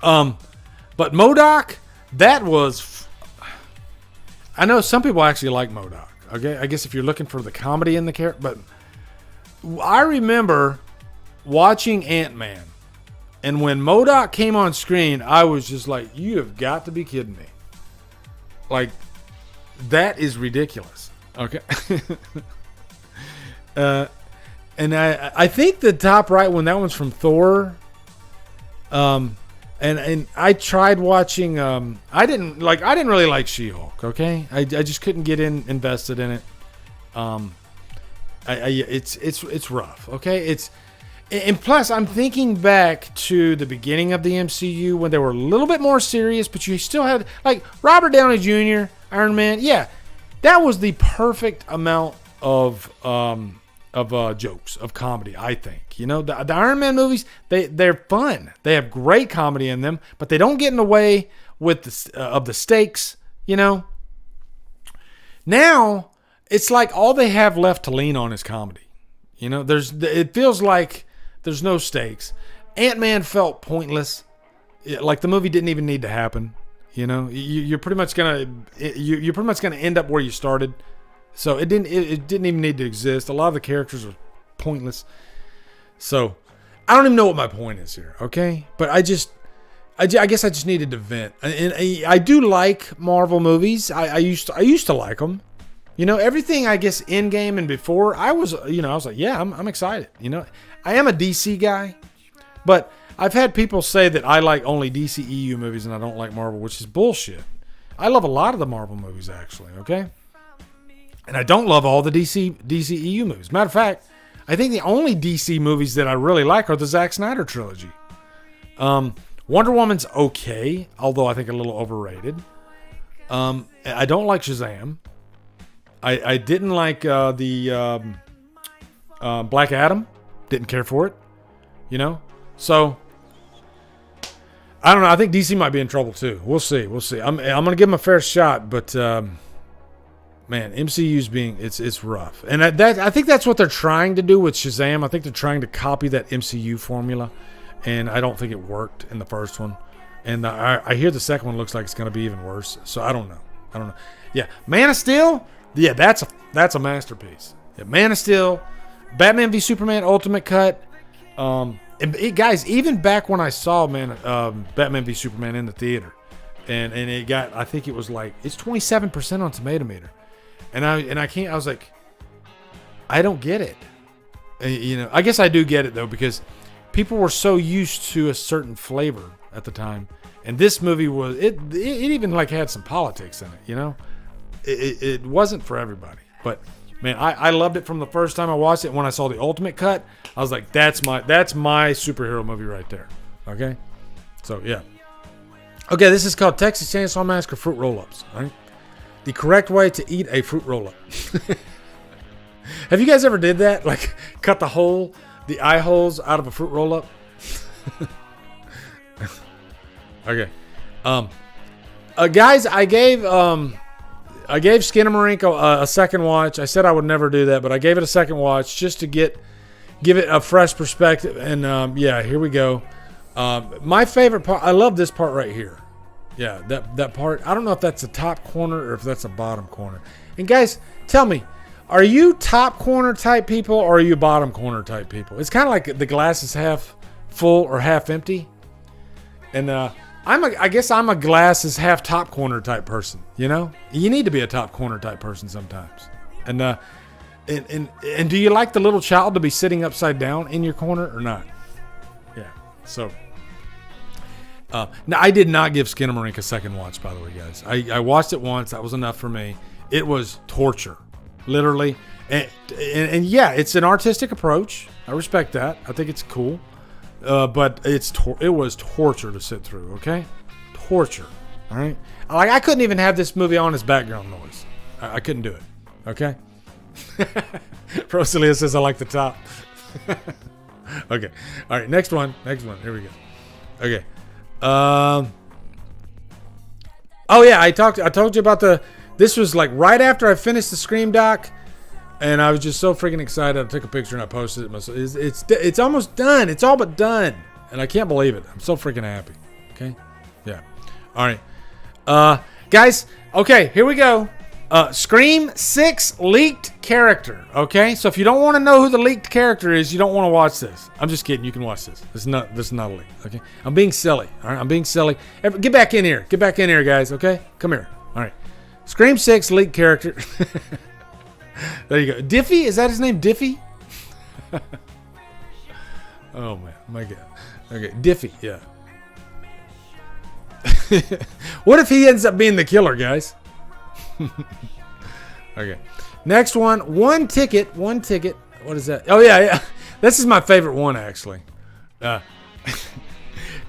But MODOK, that was. I know some people actually like MODOK. Okay, I guess if you're looking for the comedy in the character, but I remember watching Ant-Man, and when MODOK came on screen, I was just like, "You have got to be kidding me!" Like, that is ridiculous. Okay, and I think the top right one, that one's from Thor. And I tried watching. I didn't really like She-Hulk. Okay, I just couldn't get invested in it. It's rough. Okay, and plus I'm thinking back to the beginning of the MCU when they were a little bit more serious, but you still had like Robert Downey Jr., Iron Man. Yeah, that was the perfect amount of jokes, of comedy, I think. You know, the Iron Man movies, they're fun. They have great comedy in them, but they don't get in the way with the stakes, you know. Now, it's like all they have left to lean on is comedy. You know, it feels like there's no stakes. Ant-Man felt pointless. Like the movie didn't even need to happen. You know, you're pretty much gonna end up where you started. So it didn't even need to exist. A lot of the characters are pointless. So I don't even know what my point is here. Okay, but I guess I just needed to vent. And I do like Marvel movies. I used to like them. You know, everything I guess Endgame and before I was like, yeah, I'm excited. You know, I am a DC guy, but I've had people say that I like only DCEU movies and I don't like Marvel, which is bullshit. I love a lot of the Marvel movies actually. Okay. And I don't love all the DCEU movies. Matter of fact, I think the only DC movies that I really like are the Zack Snyder trilogy. Wonder Woman's okay, although I think a little overrated. I don't like Shazam. I didn't like the Black Adam. Didn't care for it. You know? So, I don't know. I think DC might be in trouble too. We'll see. I'm going to give them a fair shot, but... man, MCU's it's rough, and I think that's what they're trying to do with Shazam. I think they're trying to copy that MCU formula, and I don't think it worked in the first one. And I hear the second one looks like it's going to be even worse. So I don't know. Yeah, Man of Steel. Yeah, that's a masterpiece. Yeah, Man of Steel, Batman v Superman Ultimate Cut. Guys, even back when I saw Batman v Superman in the theater, and it got, I think it was like it's 27% on Tomato Meter. And I was like, I don't get it. You know, I guess I do get it though, because people were so used to a certain flavor at the time, and this movie was it even like had some politics in it. You know, it wasn't for everybody. But man, I loved it from the first time I watched it. When I saw the Ultimate Cut, I was like, that's my superhero movie right there. Okay, so yeah. Okay, this is called Texas Chainsaw Massacre Fruit Roll-Ups. All right. The correct way to eat a fruit roll-up. Have you guys ever did that? Like cut the eye holes out of a fruit roll-up? Okay. Guys, I gave Skinamarink a second watch. I said I would never do that, but I gave it a second watch just to give it a fresh perspective. And yeah, here we go. My favorite part, I love this part right here. Yeah, that part. I don't know if that's the top corner or if that's the bottom corner. And guys, tell me, are you top corner type people or are you bottom corner type people? It's kind of like the glass is half full or half empty. And I guess I'm a glass is half top corner type person. You know, you need to be a top corner type person sometimes. And do you like the little child to be sitting upside down in your corner or not? Yeah. So now I did not give Skinamarink a second watch, by the way, guys. I watched it once. That was enough for me. It was torture, literally. And yeah, it's an artistic approach. I respect that. I think it's cool. But it was torture to sit through, okay? Torture, all right? Like, I couldn't even have this movie on as background noise. I couldn't do it, okay? Rosalia says I like the top. Okay, all right, next one. Here we go. Okay. Oh, yeah, I told you about this was like right after I finished the Scream doc. And I was just so freaking excited. I took a picture and I posted it. It's almost done. It's all but done. And I can't believe it. I'm so freaking happy. Okay? Yeah. All right. Guys, okay, here we go. Scream 6 leaked character. Okay? So if you don't want to know who the leaked character is, you don't want to watch this. I'm just kidding. You can watch this. This is not a leak. Okay? I'm being silly. All right? I'm being silly. Get back in here. Get back in here, guys. Okay? Come here. All right. Scream 6 leaked character. There you go. Diffie? Is that his name? Diffie? Oh, man. My God. Okay. Diffie. Yeah. What if he ends up being the killer, guys? Okay. Next one. One ticket. What is that? Oh, yeah. This is my favorite one, actually.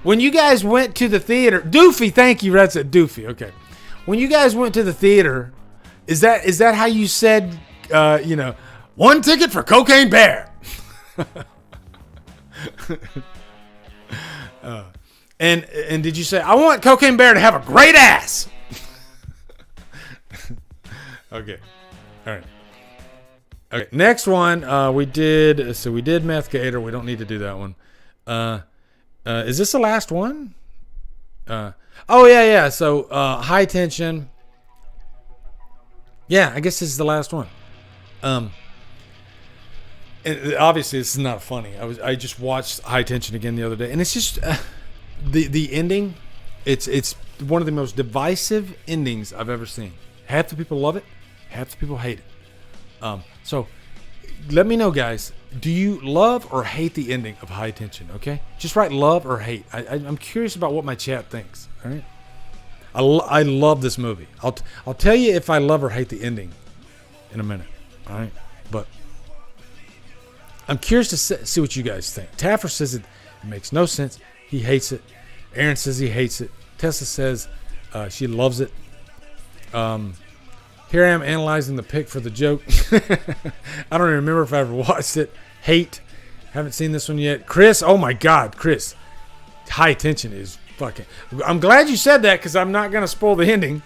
When you guys went to the theater. Doofy. Thank you. That's it. Doofy. Okay. When you guys went to the theater, is that how you said... one ticket for Cocaine Bear. And did you say, I want Cocaine Bear to have a great ass? Okay. All right. Okay. Next one, we did Meth Gator. We don't need to do that one. Is this the last one? Oh, yeah. So, High Tension. Yeah, I guess this is the last one. And obviously this is not funny. I just watched High Tension again the other day, and it's just the ending. It's one of the most divisive endings I've ever seen. Half the people love it, half the people hate it. So let me know, guys. Do you love or hate the ending of High Tension? Okay, just write love or hate. I'm curious about what my chat thinks. All right, I love this movie. I'll tell you if I love or hate the ending in a minute. All right, but I'm curious to see what you guys think. Taffer says it makes no sense. He hates it. Aaron says he hates it. Tessa says she loves it. Here I am analyzing the pic for the joke. I don't even remember if I ever watched it. Hate. Haven't seen this one yet. Chris, oh my God, Chris. High Tension is fucking... I'm glad you said that because I'm not going to spoil the ending.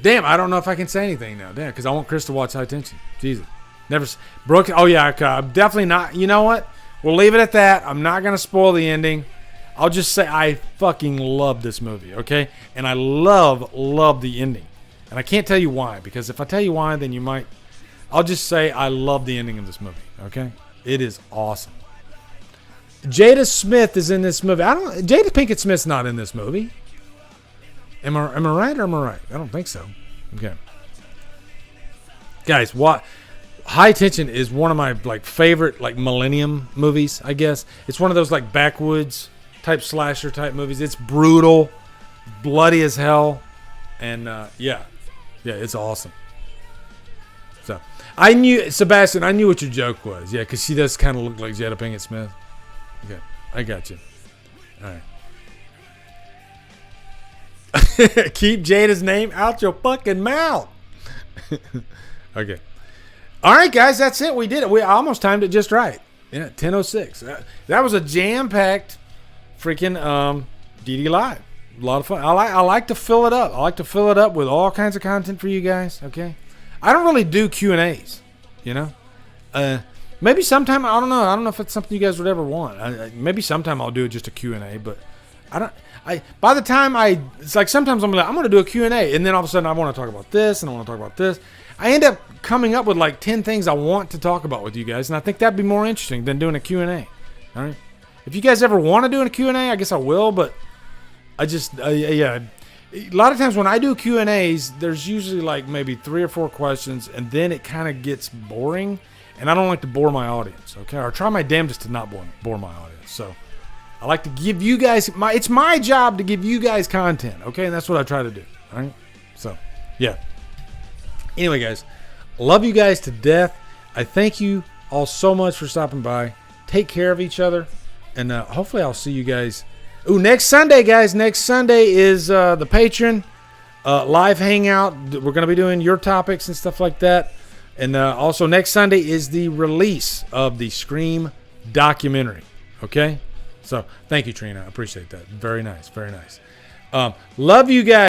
Damn, I don't know if I can say anything now. Damn, because I want Chris to watch High Tension. Jesus. Never... Brooke... Oh, yeah, I'm definitely not... You know what? We'll leave it at that. I'm not going to spoil the ending. I'll just say I fucking love this movie, okay? And I love the ending. And I can't tell you why, because if I tell you why, then you might... I'll just say I love the ending of this movie, okay? It is awesome. Jada Smith is in this movie. Jada Pinkett Smith's not in this movie. Am I right or am I right? I don't think so. Okay. Guys, what... High Tension is one of my favorite millennium movies, I guess. It's one of those backwoods type slasher type movies. It's brutal, bloody as hell, and yeah, it's awesome. So I knew, Sebastian, I knew what your joke was. Yeah, because she does kind of look like Jada Pinkett Smith. Okay, I got you. All right. Keep Jada's name out your fucking mouth. Okay. All right, guys, that's it. We did it. We almost timed it just right. Yeah, 10:06. That was a jam-packed freaking DDLive. A lot of fun. I like to fill it up. I like to fill it up with all kinds of content for you guys. Okay, I don't really do Q&As. You know, maybe sometime, I don't know. I don't know if it's something you guys would ever want. Maybe sometime I'll do just a Q&A, but I don't. By the time it's like sometimes I'm like, I'm going to do a Q&A, and then all of a sudden I want to talk about this and I want to talk about this. I end up coming up with like 10 things I want to talk about with you guys, and I think that'd be more interesting than doing a Q&A. All right. If you guys ever want to do a Q&A, I guess I will, but I just yeah. A lot of times when I do Q&As, there's usually like maybe 3 or 4 questions, and then it kind of gets boring, and I don't like to bore my audience. Okay, or try my damnedest to not bore my audience. So I like to give you guys it's my job to give you guys content. Okay, and that's what I try to do. All right. So yeah. Anyway, guys, love you guys to death. I thank you all so much for stopping by. Take care of each other, and hopefully I'll see you guys. Ooh, next Sunday, guys. Next Sunday is the Patreon live hangout. We're going to be doing your topics and stuff like that. And also next Sunday is the release of the Scream documentary. Okay? So thank you, Trina. I appreciate that. Very nice. Very nice. Love you guys.